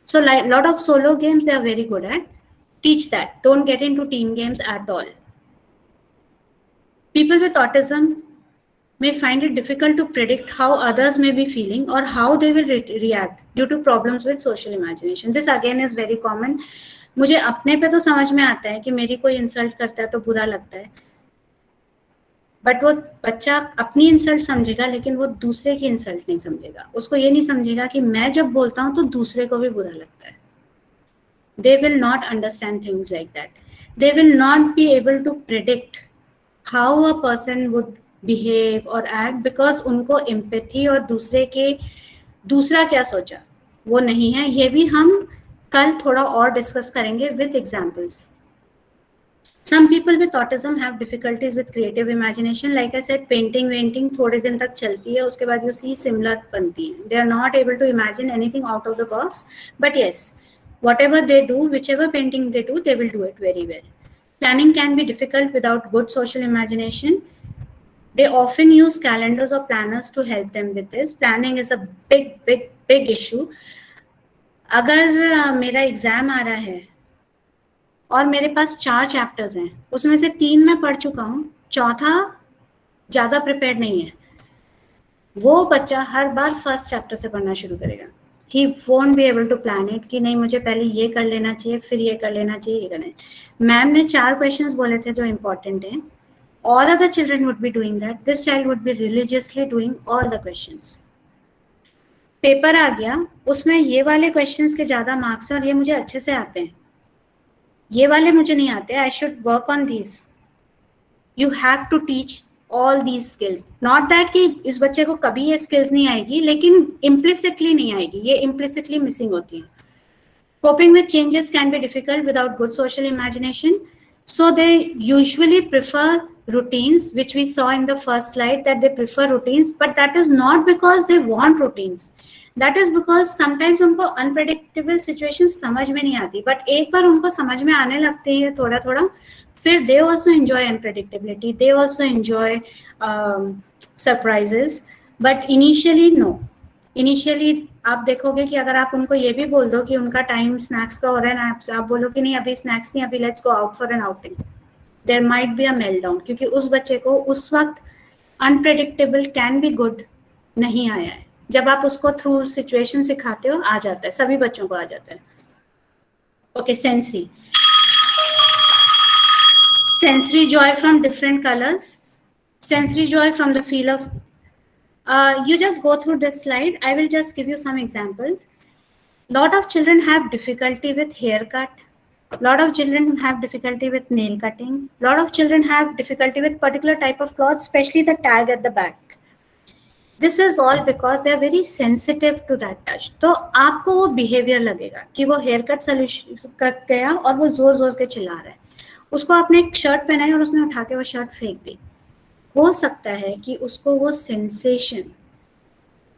Speaker 5: So like lot of solo games they are very good at. Teach that. Don't get into team games at all. People with autism may find it difficult to predict how others may be feeling or how they will react due to problems with social imagination. This again is very common. मुझे अपने पे तो समझ में आता है कि मेरी कोई इंसल्ट करता है तो बुरा लगता है, बट वो बच्चा अपनी इंसल्ट समझेगा लेकिन वो दूसरे की इंसल्ट नहीं समझेगा. उसको ये नहीं समझेगा कि मैं जब बोलता हूँ तो दूसरे को भी बुरा लगता है. They will not understand things like that. They will not be able to predict how a person would behave or act because उनको empathy और दूसरा क्या सोचा वो नहीं है. ये भी हम कल थोड़ा और डिस्कस करेंगे with examples. Some people with autism have difficulties with creative imagination. Like I said, painting थोड़े दिन तक चलती है, उसके बाद you see similar बनती हैं. They are not able to imagine anything out of the box. But yes, whatever they do, whichever painting they do, they will do it very well. Planning can be difficult without good social imagination. They often use calendars or planners to help them with this. Planning is a big issue. अगर मेरा exam आ रहा है और मेरे पास 4 chapters हैं, उसमें से 3 मैं पढ़ चुका हूँ, चौथा ज़्यादा प्रिपेयर्ड नहीं है, वो बच्चा हर बार फर्स्ट चैप्टर से पढ़ना शुरू करेगा. He won't be able to plan it कि नहीं मुझे पहले ये कर लेना चाहिए, फिर ये कर लेना चाहिए, ये करना है. मैम ने 4 क्वेश्चंस बोले थे जो इम्पोर्टेंट हैं. All other children would be doing that. This child would be religiously doing all the questions. Paper आ गया, उसमें ये वाले क्वेश्चंस के ज़्यादा मार्क्स हैं और ये मुझे अच्छे से आते हैं, ये वाले मुझे नहीं आते. I should work on these. You have to teach all these skills. Not that कि इस बच्चे को कभी ये skills नहीं आएगी, लेकिन implicitly नहीं आएगी, ये implicitly missing होती है. Coping with changes can be difficult without good social imagination. So they usually prefer routines, which we saw in the first slide that they prefer routines, but that is not because they want routines. That is because sometimes उनको unpredictable situations समझ में नहीं आती, but एक बार उनको समझ में आने लगती है थोड़ा थोड़ा, फिर they also enjoy unpredictability, they also enjoy surprises, but initially no. Initially आप देखोगे कि अगर आप उनको ये भी बोल दो कि उनका टाइम स्नैक्स का हो रहा है ना, आप बोलो कि नहीं अभी स्नैक्स नहीं, अभी let's go out for an outing, there might be a meltdown, क्योंकि उस बच्चे को उस वक्त अनप्रेडिक्टेबल कैन बी गुड नहीं आया है. जब आप उसको थ्रू सिचुएशन सिखाते हो आ जाता है, सभी बच्चों को आ जाता है. Okay, sensory joy from different colors, sensory joy from the feel of you just go through this slide. I will just give you some examples. Lot of children have difficulty with haircut. Lot of children have difficulty with nail cutting. Lot of children have difficulty with particular type of cloth, especially the tag at the back. This is all because they are very sensitive to that touch. तो आपको वो behavior लगेगा कि वो haircut solution कर गया और वो जोर जोर के चिल्ला रहा है. उसको आपने एक शर्ट पहनाई और उसने उठा के वो शर्ट फेंक दी. हो सकता है कि उसको वो सेंसेशन,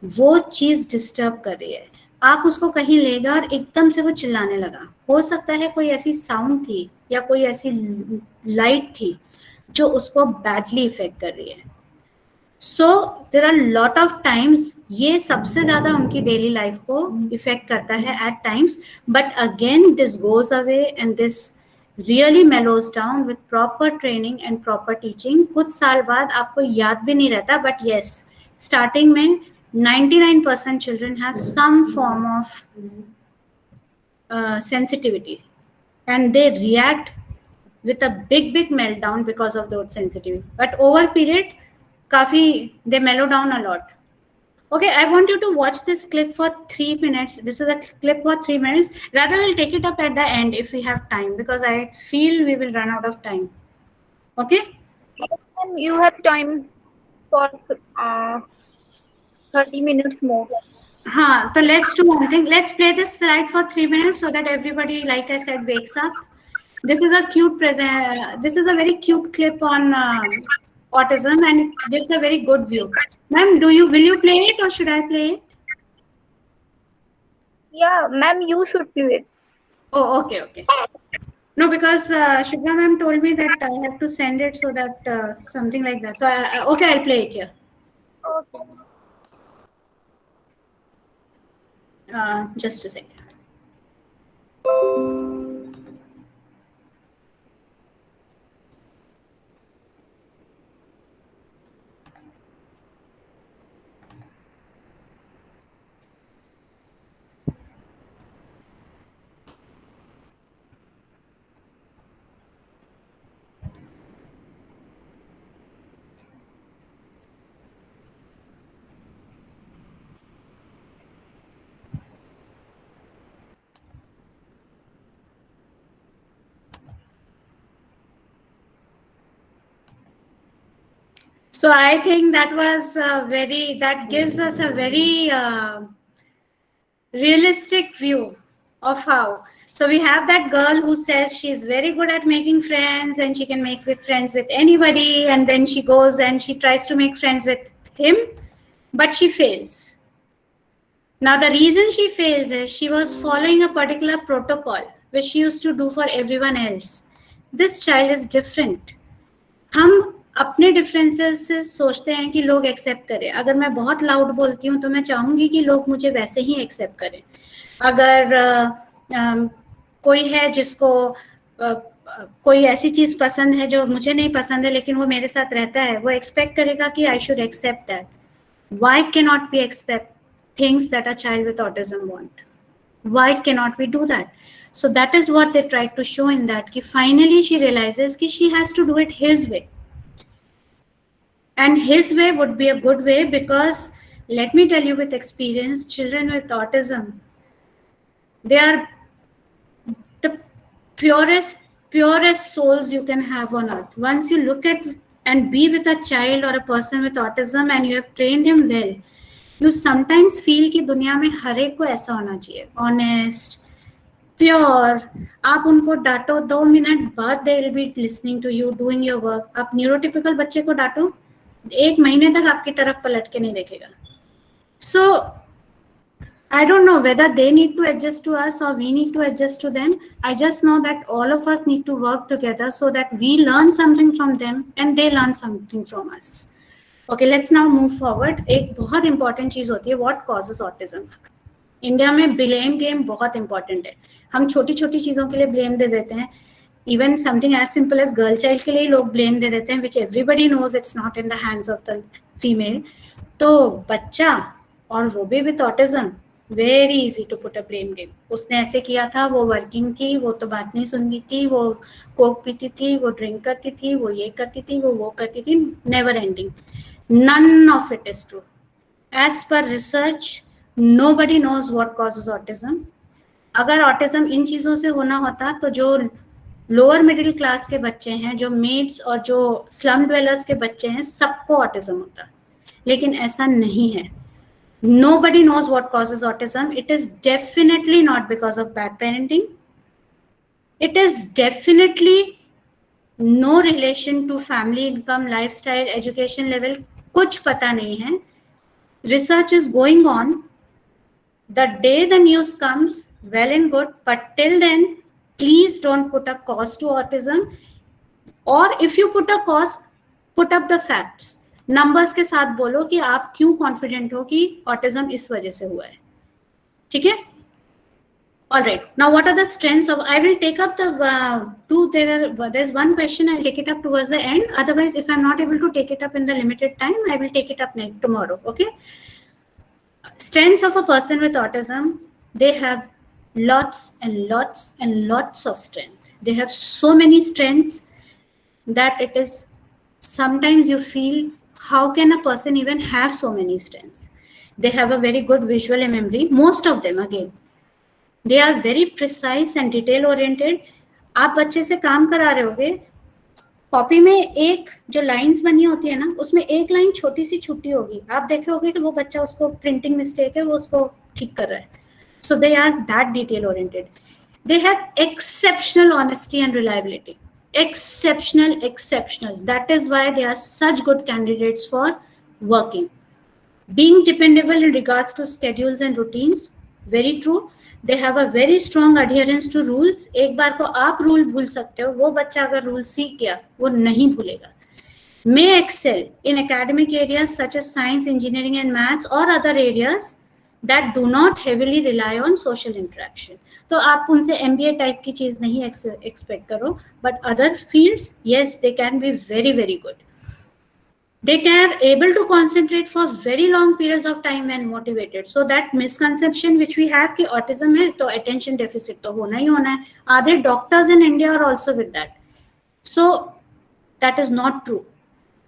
Speaker 5: वो चीज डिस्टर्ब कर रही है. आप उसको कहीं ले गए और एकदम से वो चिल्लाने लगा. हो सकता है कोई ऐसी साउंड थी या कोई ऐसी लाइट थी जो उसको बैडली इफेक्ट कर रही है. So there are lot of times ये सबसे ज्यादा उनकी डेली लाइफ को इफेक्ट करता है at times, but again this goes away and this really mellows down with proper training and proper teaching. कुछ साल बाद आपको याद भी नहीं रहता, but yes, starting में 99% children have some form of sensitivity and they react with a big meltdown because of those sensitivity. But over period, काफी they mellow down a lot. Okay, I want you to watch this clip for 3 minutes. This is a clip for 3 minutes. Rather, we'll take it up at the end if we have time, because I feel we will run out of time. Okay?
Speaker 3: And you have time for 30 minutes more.
Speaker 5: So let's do one thing. Let's play this slide for 3 minutes so that everybody, like I said, wakes up. This is a cute present. This is a very cute clip on autism, and it gives a very good view. Ma'am, will you play it or should I play it?
Speaker 3: Yeah, ma'am, you should play it.
Speaker 5: Oh, okay. No, because Shubha ma'am told me that I have to send it so that something like that. So, okay, I'll play it here.
Speaker 3: Okay.
Speaker 5: Just a second. So I think that was that gives us a very realistic view of how. So we have that girl who says she's very good at making friends and she can make friends with anybody, and then she goes and she tries to make friends with him, but she fails. Now the reason she fails is she was following a particular protocol which she used to do for everyone else. This child is different. हम अपने differences से सोचते हैं कि लोग accept करें. अगर मैं बहुत लाउड बोलती हूँ तो मैं चाहूंगी कि लोग मुझे वैसे ही एक्सेप्ट करें. अगर कोई है जिसको कोई ऐसी चीज पसंद है जो मुझे नहीं पसंद है लेकिन वो मेरे साथ रहता है, वो एक्सपेक्ट करेगा कि I should accept that. Why cannot we accept things that a child with autism want? Why cannot we do that? So that is what they tried to show in that. Ki finally she realizes कि she has to do it his way. And his way would be a good way because, let me tell you with experience, children with autism, they are the purest souls you can have on earth. Once you look at and be with a child or a person with autism and you have trained him well, you sometimes feel कि दुनिया में हर एक को ऐसा होना चाहिए, honest, pure. आप उनको डांटो, 2 मिनट बाद they will be listening to you, doing your work. आप न्यूरोटिपिकल बच्चे को डांटो, 1 महीने तक आपकी तरफ पलट के नहीं देखेगा. So I don't know whether they need to adjust to us or we need to adjust to them. I just know that all of us need to work together so that we learn something from them and they learn something from us. Okay, let's now move forward. एक बहुत important चीज होती है, what causes autism. India में blame game बहुत important है. हम छोटी छोटी चीजों के लिए blame दे देते हैं. Even something as simple as girl child के लिए लोग blame दे देते हैं, which everybody knows it's not in the hands of the female. तो बच्चा और वो भी with autism, very easy to put a blame game. उसने ऐसे किया था, वो वर्किंग थी, वो तो बात नहीं सुनती थी, वो कोक पीती थी, वो ड्रिंक करती थी, वो ये करती थी, वो करती थी, never ending. None of it is true. As per research, nobody knows what causes autism. अगर autism इन चीज़ों से होना होता तो जो लोअर मिडिल क्लास के बच्चे हैं, जो मेड्स और जो स्लम ड्वेलर्स के बच्चे हैं, सबको autism होता, लेकिन ऐसा नहीं है. Nobody knows what causes autism. It is definitely not because of bad parenting. It is definitely no relation to family income, lifestyle, education level. कुछ पता नहीं है. Research is going on. The day the news comes, well and good. But till then, please don't put a cause to autism. Or if you put a cause, put up the facts. Numbers के साथ बोलो कि आप क्यों confident हो कि autism इस वजह से हुआ है. ठीक है? Alright. Now, what are the strengths of? I will take up the there's one question. I'll take it up towards the end. Otherwise, if I'm not able to take it up in the limited time, I will take it up tomorrow. Okay? Strengths of a person with autism. They have lots and lots and lots of strength. They have so many strengths that it is sometimes you feel, how can a person even have so many strengths? They have a very good visual memory. Most of them, again, they are very precise and detail oriented. आप बच्चे से काम करा रहे होगे, copy में एक जो लाइंस बनी होती है ना, उसमें एक लाइन छोटी सी छुट्टी होगी, आप देखे होगे कि वो बच्चा उसको प्रिंटिंग मिस्टेक है, वो उसको ठीक कर रहा है. So they are that detail oriented. They have exceptional honesty and reliability. Exceptional. That is why they are such good candidates for working. Being dependable in regards to schedules and routines, very true. They have a very strong adherence to rules. एक बार को आप rule भूल सकते हो, वो बच्चा अगर rule सीख गया वो नहीं भूलेगा. May excel in academic areas such as science, engineering and maths or other areas that do not heavily rely on social interaction. तो आप उनसे MBA टाइप की चीज नहीं एक्सपेक्ट करो, but other fields, yes, they can be very, very good. They are able to concentrate for very long periods of time when motivated. So that misconception which we have कि autism है तो attention deficit तो होना ही होना है. Other doctors in India are also with that. So that is not true.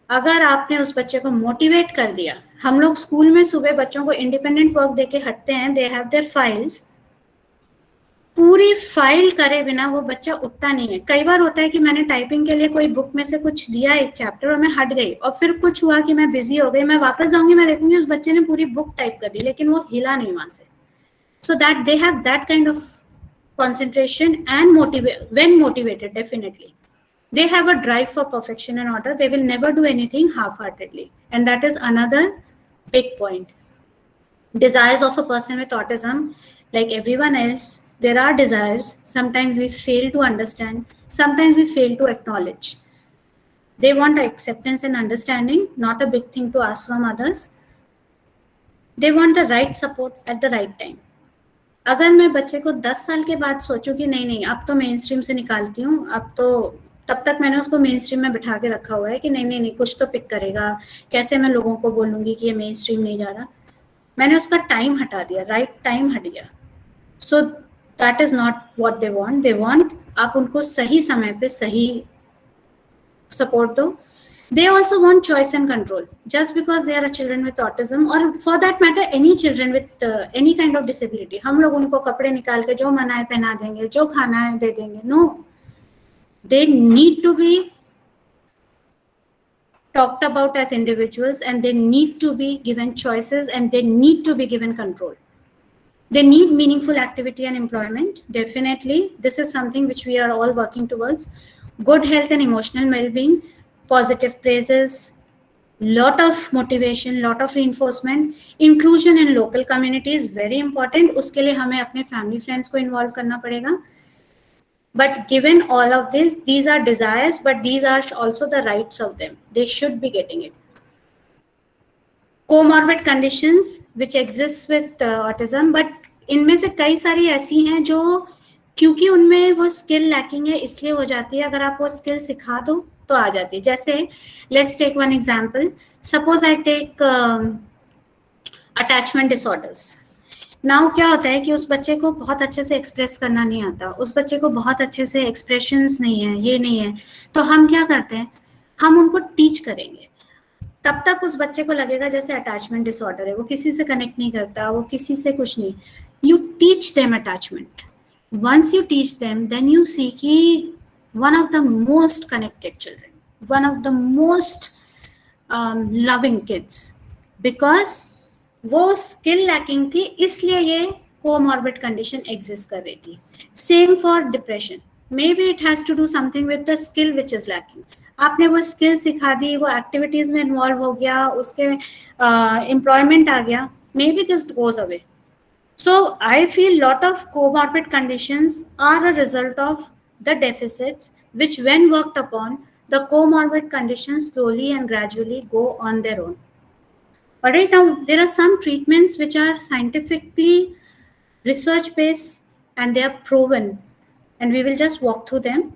Speaker 5: अगर आपने उस बच्चे को मोटिवेट कर दिया, हम लोग स्कूल में सुबह बच्चों को इंडिपेंडेंट वर्क देके हटते हैं, दे हैव देयर फाइल्स, पूरी फाइल करे बिना वो बच्चा उठता नहीं है. कई बार होता है कि मैंने टाइपिंग के लिए कोई बुक में से कुछ दिया एक चैप्टर और मैं हट गई और फिर कुछ हुआ कि मैं बिजी हो गई, मैं वापस जाऊंगी, मैं देखूंगी उस बच्चे ने पूरी बुक टाइप कर दी लेकिन वो हिला नहीं वहां से. So that they have that kind of concentration and when motivated, definitely they have a drive for perfection and order. They will never do anything half-heartedly, and that is another big point. Desires of a person with autism, like everyone else, there are desires. Sometimes we fail to understand, sometimes we fail to acknowledge. They want acceptance and understanding, not a big thing to ask from others. They want the right support at the right time. अगर मैं बच्चे को 10 साल के बाद सोचूं कि नहीं अब तो मेन स्ट्रीम से निकालती हूँ, अब तो तब तक मैंने उसको मेन स्ट्रीम में बिठा के रखा हुआ है कि नहीं कुछ तो पिक करेगा, कैसे मैं लोगों को बोलूंगी कि ये मेन स्ट्रीम नहीं जा रहा. मैंने उसका टाइम हटा दिया, राइट टाइम हट गया. So that is not what they want. They want आप उनको सही समय पे सही सपोर्ट दो. They also want choice and control. Just because they are a children with autism, or for that matter any children with any kind of disability, हम लोग उनको कपड़े निकाल के जो मना है पहना देंगे, जो खाना है दे देंगे. No, they need to be talked about as individuals, and they need to be given choices, and they need to be given control. They need meaningful activity and employment. Definitely, this is something which we are all working towards. Good health and emotional well-being, positive praises, lot of motivation, lot of reinforcement. Inclusion in local community is very important. उसके लिए हमें अपने family friends को involve करना पड़ेगा. But given all of this, these are desires, but these are also the rights of them. They should be getting it. Comorbid conditions which exists with autism, but इनमें से कई सारी ऐसी हैं जो क्योंकि उनमें वो स्किल लैकिंग है इसलिए हो जाती है. अगर आप वो स्किल सिखा दो तो आ जाती है. जैसे let's take one example. Suppose I take attachment disorders. Now क्या होता है कि उस बच्चे को बहुत अच्छे से एक्सप्रेस करना नहीं आता, उस बच्चे को बहुत अच्छे से एक्सप्रेशंस नहीं है, ये नहीं है, तो हम क्या करते हैं, हम उनको टीच करेंगे. तब तक उस बच्चे को लगेगा जैसे अटैचमेंट डिसऑर्डर है, वो किसी से कनेक्ट नहीं करता, वो किसी से कुछ नहीं. You teach them attachment. Once you teach them, then you see कि one of the most connected children, one of the most loving kids, because वो skill lacking थी इसलिए ये comorbid condition exist कर रही थी. Same for depression. Maybe it has to do something with the skill which is lacking. आपने वो skill सिखा दी, वो activities में involve हो गया, उसके employment आ गया, maybe this goes away. So I feel lot of comorbid conditions are a result of the deficits, which when worked upon, the comorbid conditions slowly and gradually go on their own. But right now, there are some treatments which are scientifically research-based and they are proven, and we will just walk through them.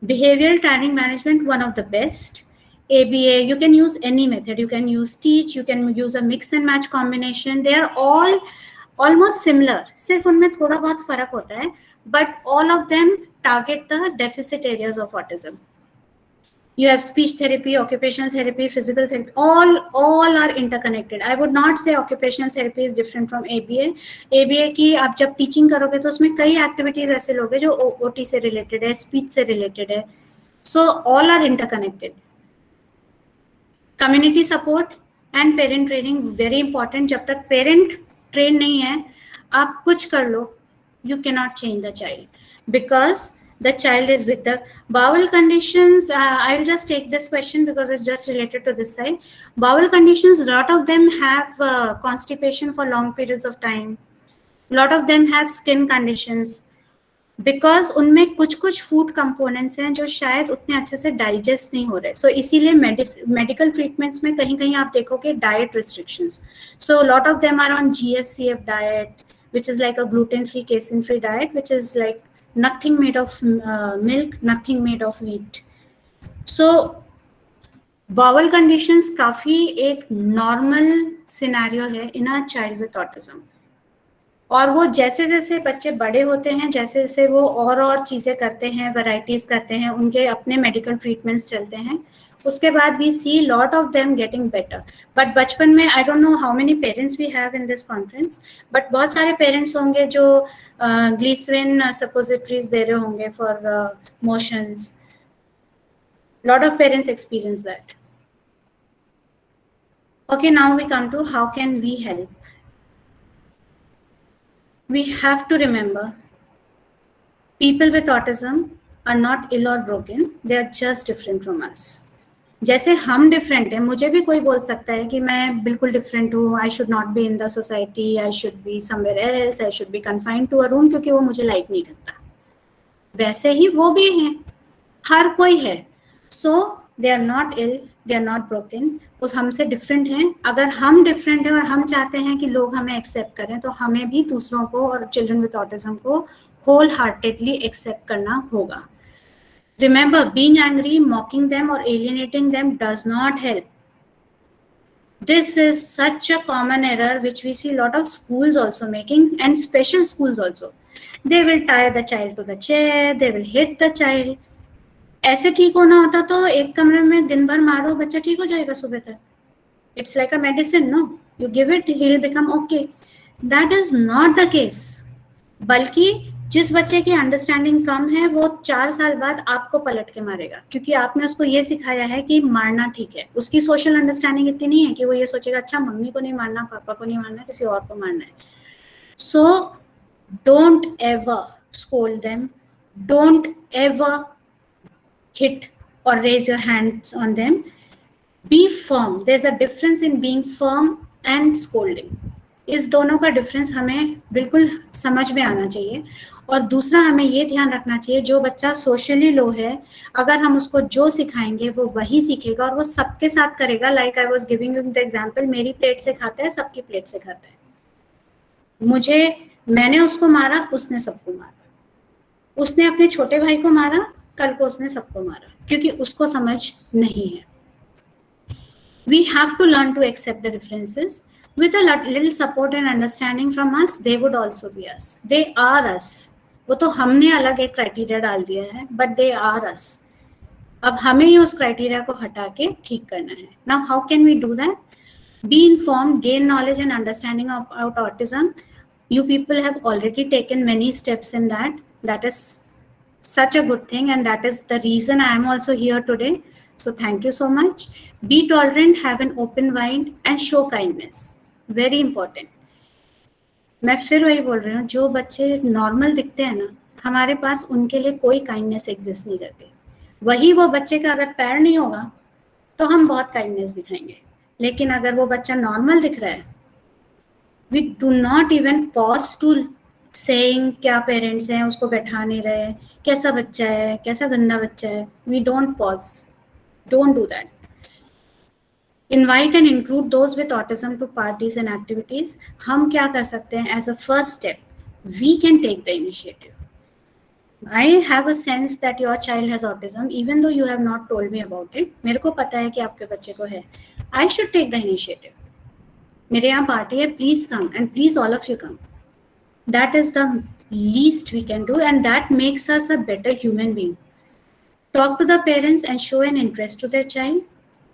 Speaker 5: Behavioral tiring management, one of the best. ABA, you can use any method. You can use teach, you can use a mix and match combination. They are all almost similar. सिर्फ उनमें थोड़ा बहुत फर्क होता है, but all of them target the deficit areas of autism. You have speech therapy, occupational therapy, physical therapy, all are interconnected. I would not say occupational therapy is different from ABA. ABA की आप जब teaching करोगे तो उसमें कई activities ऐसे लोगे जो OT से रिलेटेड है, स्पीच से रिलेटेड है. So all are interconnected. Community support and parent training very important. जब तक parent train नहीं है, आप कुछ कर लो, you cannot change the child because the child is with the bowel conditions. I'll just take this question because it's just related to this side. Bowel conditions, a lot of them have constipation for long periods of time. A lot of them have skin conditions because उनमें कुछ कुछ food components हैं जो शायद उतने अच्छे से digest नहीं हो रहे. सो इसीलिए मेडिकल ट्रीटमेंट्स में कहीं कहीं आप देखोगे diet restrictions. So lot of them are on GFCF diet, which is like a gluten-free, casein-free diet, which is like nothing made of milk, nothing made of wheat. So bowel conditions काफी एक normal scenario है in a child with autism. और वो जैसे जैसे बच्चे बड़े होते हैं, जैसे जैसे वो और चीजें करते हैं, वैराइटीज करते हैं, उनके अपने मेडिकल ट्रीटमेंट्स चलते हैं, उसके बाद we see lot of them getting better. But बचपन में I don't know how many parents we have in this conference, but बहुत सारे पेरेंट्स होंगे जो ग्लिसरीन सपोजिटरीज दे रहे होंगे for motions. Lot of parents experience that. Okay, now we come to how can we help. We have to remember people with autism are not ill or broken, they are just different from us. जैसे हम different हैं, मुझे भी कोई बोल सकता है कि मैं बिल्कुल डिफरेंट हूँ, I should not be in the society, I should be somewhere else, I should be confined to a room क्योंकि वो मुझे लाइक नहीं करता. वैसे ही वो भी हैं, हर कोई है. So they are not ill, they are not broken, वो हमसे डिफरेंट हैं. अगर हम डिफरेंट हैं और हम चाहते हैं कि लोग हमें एक्सेप्ट करें, तो हमें भी दूसरों को और चिल्ड्रन विद ऑटिज्म को होल हार्टेडली एक्सेप्ट करना होगा. Remember, being angry, mocking them or alienating them does not help. This is such a common error which we see a lot of schools also making, and special schools also. They will tie the child to the chair, they will hit the child. ऐसे ठीक होना होता तो एक कमरे में दिन भर मारो, बच्चा ठीक हो जाएगा सुबह तक. It's like a medicine, no? You give it, he'll become okay. That is not the case. बल्कि जिस बच्चे की अंडरस्टैंडिंग कम है वो 4 साल बाद आपको पलट के मारेगा क्योंकि आपने उसको ये सिखाया है कि मारना ठीक है. उसकी सोशल अंडरस्टैंडिंग इतनी नहीं है कि वो ये सोचेगा अच्छा मम्मी को नहीं मारना, पापा को नहीं मारना, किसी और को मारना है. So don't ever scold them, don't ever hit or raise your hands on them. Be firm. There's a difference in being firm and scolding. इस दोनों का डिफरेंस हमें बिल्कुल समझ में आना चाहिए. और दूसरा हमें ये ध्यान रखना चाहिए, जो बच्चा सोशली लो है, अगर हम उसको जो सिखाएंगे वो वही सीखेगा और वो सबके साथ करेगा. Like I was giving you the example, मेरी प्लेट से खाता है, सबकी प्लेट से खाता है. मैंने उसको मारा, उसने सबको मारा. उसने अपने छोटे भाई को मारा, कल को उसने सबको मारा क्योंकि उसको समझ नहीं है. We have to learn to accept the differences. With a little support and understanding from us, they would also be us. They are us. वो तो हमने अलग एक क्राइटेरिया डाल दिया है, but they are us. अब हमें ही उस क्राइटेरिया को हटा के ठीक करना है. Now, how can we do that? Be informed, gain knowledge and understanding about autism. You people have already taken many steps in that. That is such a good thing, and that is the reason I am also here today. So thank you so much. Be tolerant, have an open mind and show kindness. Very important. मैं फिर वही बोल रही हूँ, जो बच्चे normal दिखते हैं ना, हमारे पास उनके लिए कोई काइंडनेस एग्जिस्ट नहीं करती. वही वो बच्चे का अगर पैर नहीं होगा तो हम बहुत काइंडनेस दिखाएंगे, लेकिन अगर वो बच्चा नॉर्मल दिख रहा है, we do not even pause to saying क्या पेरेंट्स हैं, उसको बैठा नहीं रहे, कैसा बच्चा है, कैसा गंदा बच्चा है. We don't pause. Don't do that. Invite and include those with autism to parties and activities. हम क्या कर सकते हैं as a first step? We can take the initiative. I have a sense that your child has autism, even though you have not told me about it. मेरे को पता है कि आपके बच्चे को है. I should take the initiative. मेरे यहाँ पार्टी है, please come and please all of you come. That is the least we can do, and that makes us a better human being. Talk to the parents and show an interest to their child.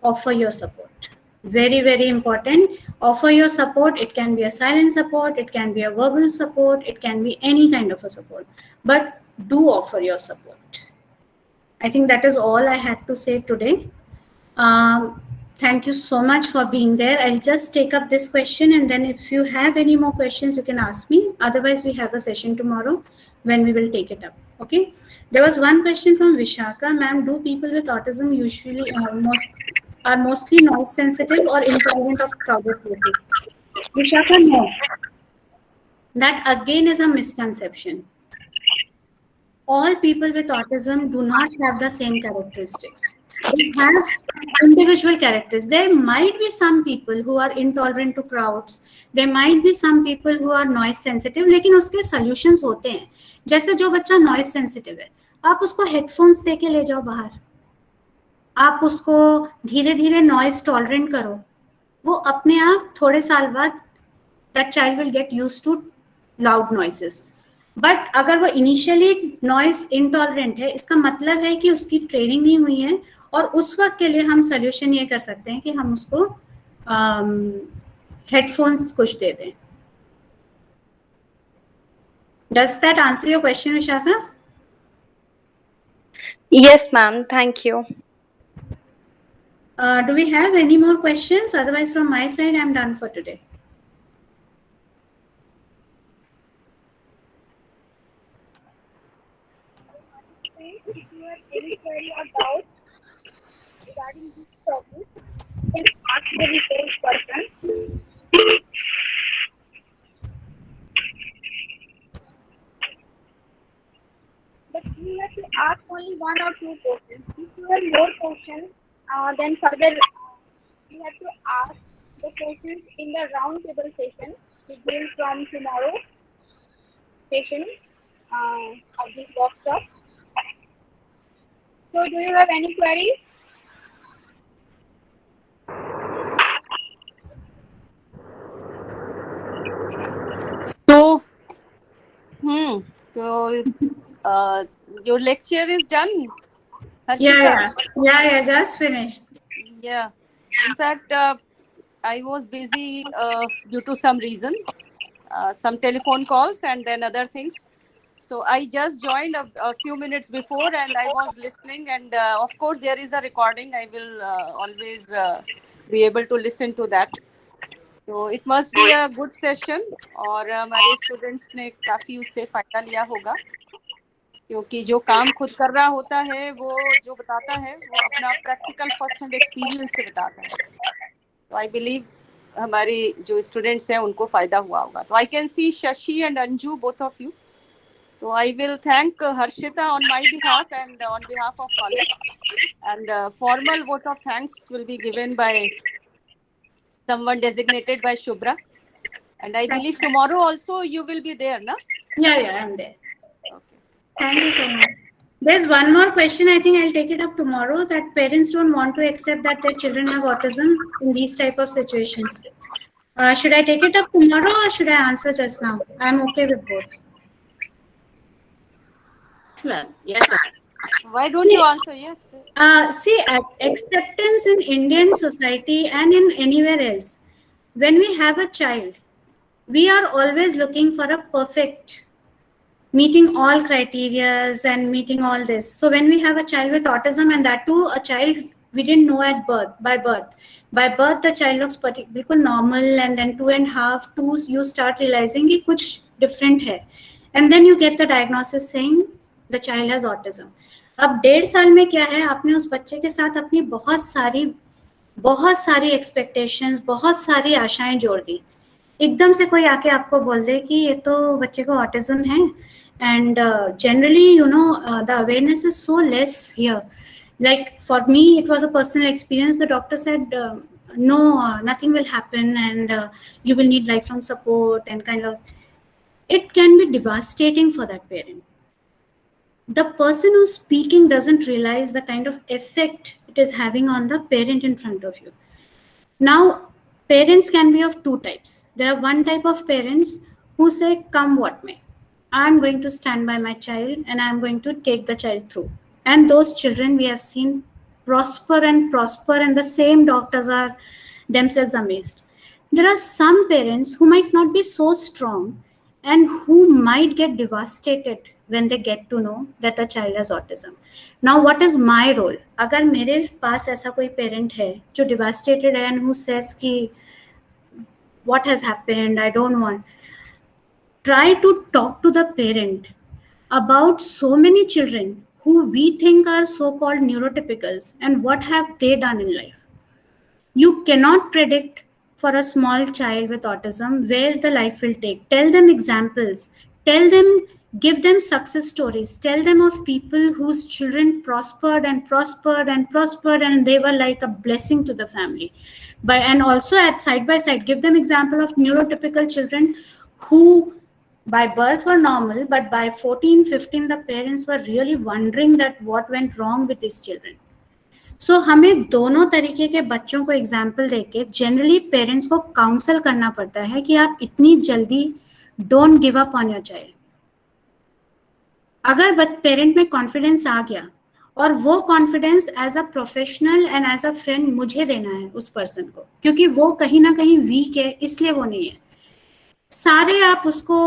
Speaker 5: Offer your support. Very, very important. Offer your support. It can be a silent support, it can be a verbal support, it can be any kind of a support. But do offer your support. I think that is all I had to say today. Thank you so much for being there. I'll just take up this question, and then if you have any more questions, you can ask me. Otherwise, we have a session tomorrow when we will take it up. Okay. There was one question from Vishaka. Ma'am, do people with autism usually are mostly noise sensitive or intolerant of crowded places? Vishaka, no. That again is a misconception. All people with autism do not have the same characteristics. They have individual characters. There might be some people who are intolerant to crowds. There might be some people who are noise sensitive. लेकिन उसके solutions होते हैं. जैसे जो बच्चा noise sensitive है, आप उसको headphones दे के ले जाओ बाहर. आप उसको धीरे धीरे noise tolerant करो. वो अपने आप थोड़े साल बाद that child will get used to loud noises. But अगर वो इनिशियली नॉइस इंटॉलरेंट है, इसका मतलब है कि उसकी ट्रेनिंग नहीं हुई है, और उस वक्त के लिए हम सोल्यूशन ये कर सकते हैं कि हम उसको हेडफोन्स कुछ दे दें. Does that answer your question, Vishaka?
Speaker 6: Yes, ma'am. Thank you.
Speaker 5: Do we have any more questions? Otherwise, from my side, I'm done for today.
Speaker 3: If you have any query or doubt regarding this topic, you can ask the resource person. But you have to ask only one or two questions. If you have more questions, then further you have to ask the questions in the round table session scheduled from tomorrow session of this workshop. So, do you have any queries?
Speaker 4: So, so your lecture is done, Harshita?
Speaker 5: Yeah, just finished.
Speaker 4: Yeah. In fact, I was busy due to some reason, some telephone calls and then other things. So I just joined a few minutes before, and I was listening. And of course, there is a recording. I will always be able to listen to that. तो it must be a good session, और हमारे students ने काफ़ी उससे फ़ायदा लिया होगा, क्योंकि जो काम खुद कर रहा होता है वो जो बताता है वो अपना प्रैक्टिकल फर्स्ट हैंड एक्सपीरियंस से बताता है. तो आई बिलीव हमारे जो स्टूडेंट्स हैं उनको फ़ायदा हुआ होगा. तो I can see Shashi and Anju, both of you. तो I will thank Harshita on my behalf and on behalf of college, and formal vote of thanks will be given by someone designated by Shubhra, and I believe tomorrow also you will be there, na?
Speaker 5: Yeah, I'm there.
Speaker 4: Okay.
Speaker 5: Thank you so much. There's one more question. I think I'll take it up tomorrow. That parents don't want to accept that their children have autism in these type of situations. Should I take it up tomorrow or should I answer just now? I'm okay with both.
Speaker 4: Yes, ma'am. Why don't you answer? Yes.
Speaker 5: See, acceptance in Indian society and in anywhere else, when we have a child, we are always looking for a perfect, meeting all criterias and meeting all this. So when we have a child with autism, and that too a child we didn't know at birth, by birth the child looks bilkul normal, and then 2.5, 2 you start realizing कि कुछ different है, and then you get the diagnosis saying the child has autism. अब 1.5 साल में क्या है, आपने उस बच्चे के साथ अपनी बहुत सारी एक्सपेक्टेशंस, बहुत सारी आशाएं जोड़ दी. एकदम से कोई आके आपको बोल दे कि ये तो बच्चे को ऑटिज्म है, and generally you know the awareness is so less here. Like for me, it was a personal experience. The doctor said, no, nothing will happen, and you will need lifelong support, and kind of, it can be devastating for that parent. The person who's speaking doesn't realize the kind of effect it is having on the parent in front of you. Now, parents can be of two types. There are one type of parents who say, come what may, I'm going to stand by my child and I'm going to take the child through. And those children we have seen prosper and prosper, and the same doctors are themselves amazed. There are some parents who might not be so strong and who might get devastated when they get to know that a child has autism. Now, what is my role? अगर मेरे पास ऐसा कोई parent है जो devastated है and who says कि what has happened, I don't want, try to talk to the parent about so many children who we think are so-called neurotypicals and what have they done in life. You cannot predict for a small child with autism where the life will take. Tell them examples. Tell them, give them success stories. Tell them of people whose children prospered and prospered and prospered, and they were like a blessing to the family. But and also at side by side, give them example of neurotypical children who by birth were normal, but by 14, 15, the parents were really wondering that what went wrong with these children. सो हमें दोनों तरीके के बच्चों को example देके generally parents को counsel करना पड़ता है कि आप इतनी जल्दी don't give up on your child. अगर पेरेंट में कॉन्फिडेंस आ गया और वो confidence as a professional and as a friend मुझे देना है उस पर्सन को, क्योंकि वो कहीं ना कहीं वीक है इसलिए वो नहीं है. सारे आप उसको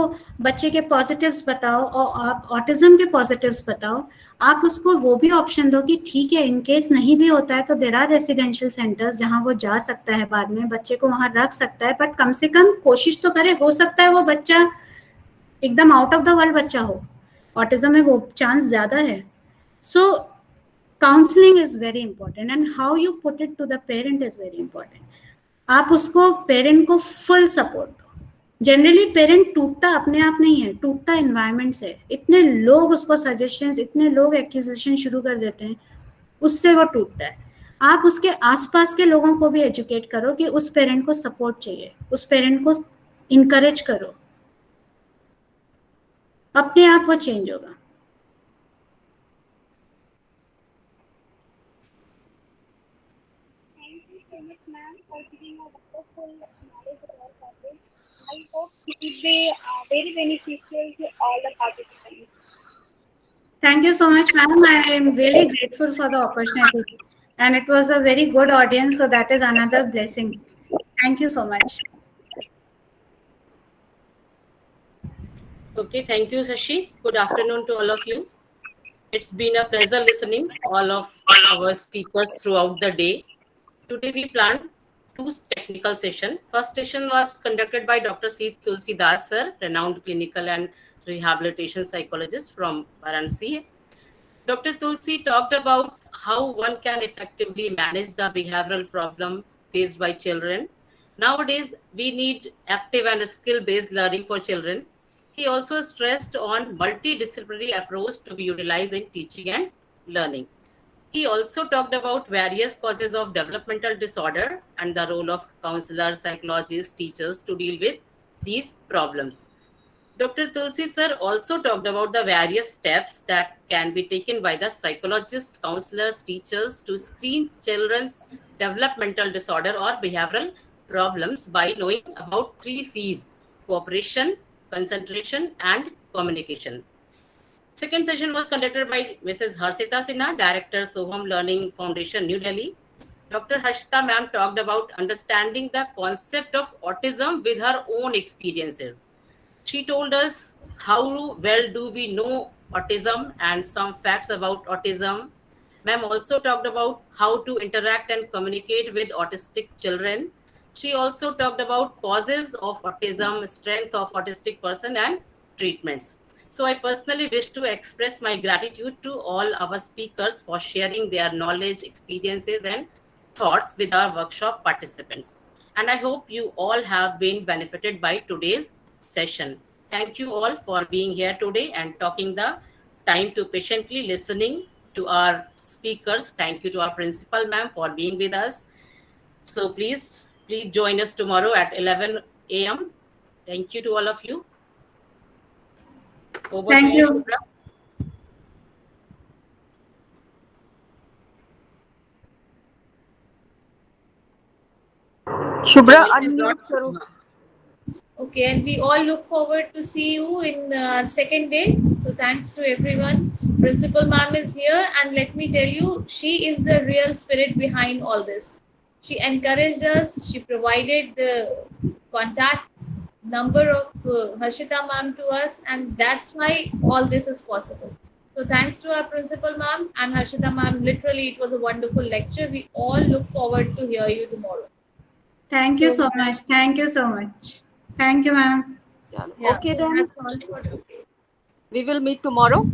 Speaker 5: बच्चे के पॉजिटिव्स बताओ और आप ऑटिज्म के पॉजिटिव्स बताओ. आप उसको वो भी ऑप्शन दो कि ठीक है इन केस नहीं भी होता है तो देर आर रेसिडेंशियल सेंटर्स जहां वो जा सकता है, बाद में बच्चे को वहां रख सकता है, बट कम से कम कोशिश तो करे. हो सकता है वो बच्चा एकदम आउट ऑफ द वर्ल्ड बच्चा हो, ऑटिज्म में वो चांस ज्यादा है. So counselling is very important and how you put it to the parent is very important. आप उसको पेरेंट को फुल सपोर्ट दो. जनरली पेरेंट टूटता अपने आप नहीं है, टूटता एनवायरनमेंट से. इतने लोग उसको सजेशंस, इतने लोग एक्यूजेशन शुरू कर देते हैं, उससे वो टूटता है. आप उसके आसपास के लोगों को भी एजुकेट करो कि उस पेरेंट को सपोर्ट चाहिए, उस पेरेंट को इनकरेज करो, अपने आप वो चेंज होगा.
Speaker 3: Thank you so much, ma'am, for giving a wonderful knowledge about topic. I hope it will be very beneficial to all the participants.
Speaker 5: Thank you so much, ma'am. I am really grateful for the opportunity. And it was a very good audience, so that is another blessing. Thank you so much.
Speaker 1: Okay, thank you, Shashi. Good afternoon to all of you. It's been a pleasure listening all of our speakers throughout the day. Today we planned two technical sessions. First session was conducted by Dr. C. Tulsi Das, sir, renowned clinical and rehabilitation psychologist from Varanasi. Dr. Tulsi talked about how one can effectively manage the behavioral problem faced by children. Nowadays, we need active and skill-based learning for children. He also stressed on multidisciplinary approach to be utilized in teaching and learning. He also talked about various causes of developmental disorder and the role of counselors, psychologists, teachers to deal with these problems. Dr. Tulsi sir also talked about the various steps that can be taken by the psychologists, counselors, teachers to screen children's developmental disorder or behavioral problems by knowing about 3 C's: cooperation, concentration, and communication. Second session was conducted by Mrs. Harshita Sinha, Director, Soham Learning Foundation, New Delhi. Dr. Harshita ma'am talked about understanding the concept of autism with her own experiences. She told us how well do we know autism and some facts about autism. Ma'am also talked about how to interact and communicate with autistic children. She also talked about causes of autism, strength of autistic person, and treatments. So I personally wish to express my gratitude to all our speakers for sharing their knowledge, experiences, and thoughts with our workshop participants. And I hope you all have been benefited by today's session. Thank you all for being here today and taking the time to patiently listening to our speakers. Thank you to our principal ma'am for being with us. So please join us tomorrow at 11 a.m. Thank you to all of you. Over
Speaker 5: Thank
Speaker 1: to you,
Speaker 5: you.
Speaker 1: Shubhra.
Speaker 4: Shubhra,
Speaker 1: Your voice is
Speaker 4: unmute
Speaker 1: not-
Speaker 4: करो.
Speaker 2: Okay, and we all look forward to see you in second day. So thanks to everyone principal ma'am is here, and let me tell you, she is the real spirit behind all this. She encouraged us, she provided the contact number of Harshita ma'am to us, and that's why all this is possible. So thanks to our principal ma'am and Harshita ma'am, literally it was a wonderful lecture. We all look forward to hear you tomorrow.
Speaker 5: Thank you so much. Thank you so much. Thank you, ma'am.
Speaker 4: Yeah.
Speaker 2: Yeah,
Speaker 4: Okay, then
Speaker 2: that's all for today.
Speaker 4: we will meet tomorrow.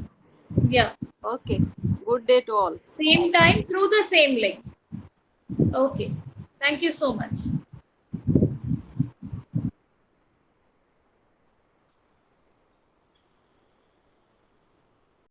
Speaker 2: Yeah,
Speaker 4: Okay. Good day to all.
Speaker 2: same time through the same link. Okay, thank you so much.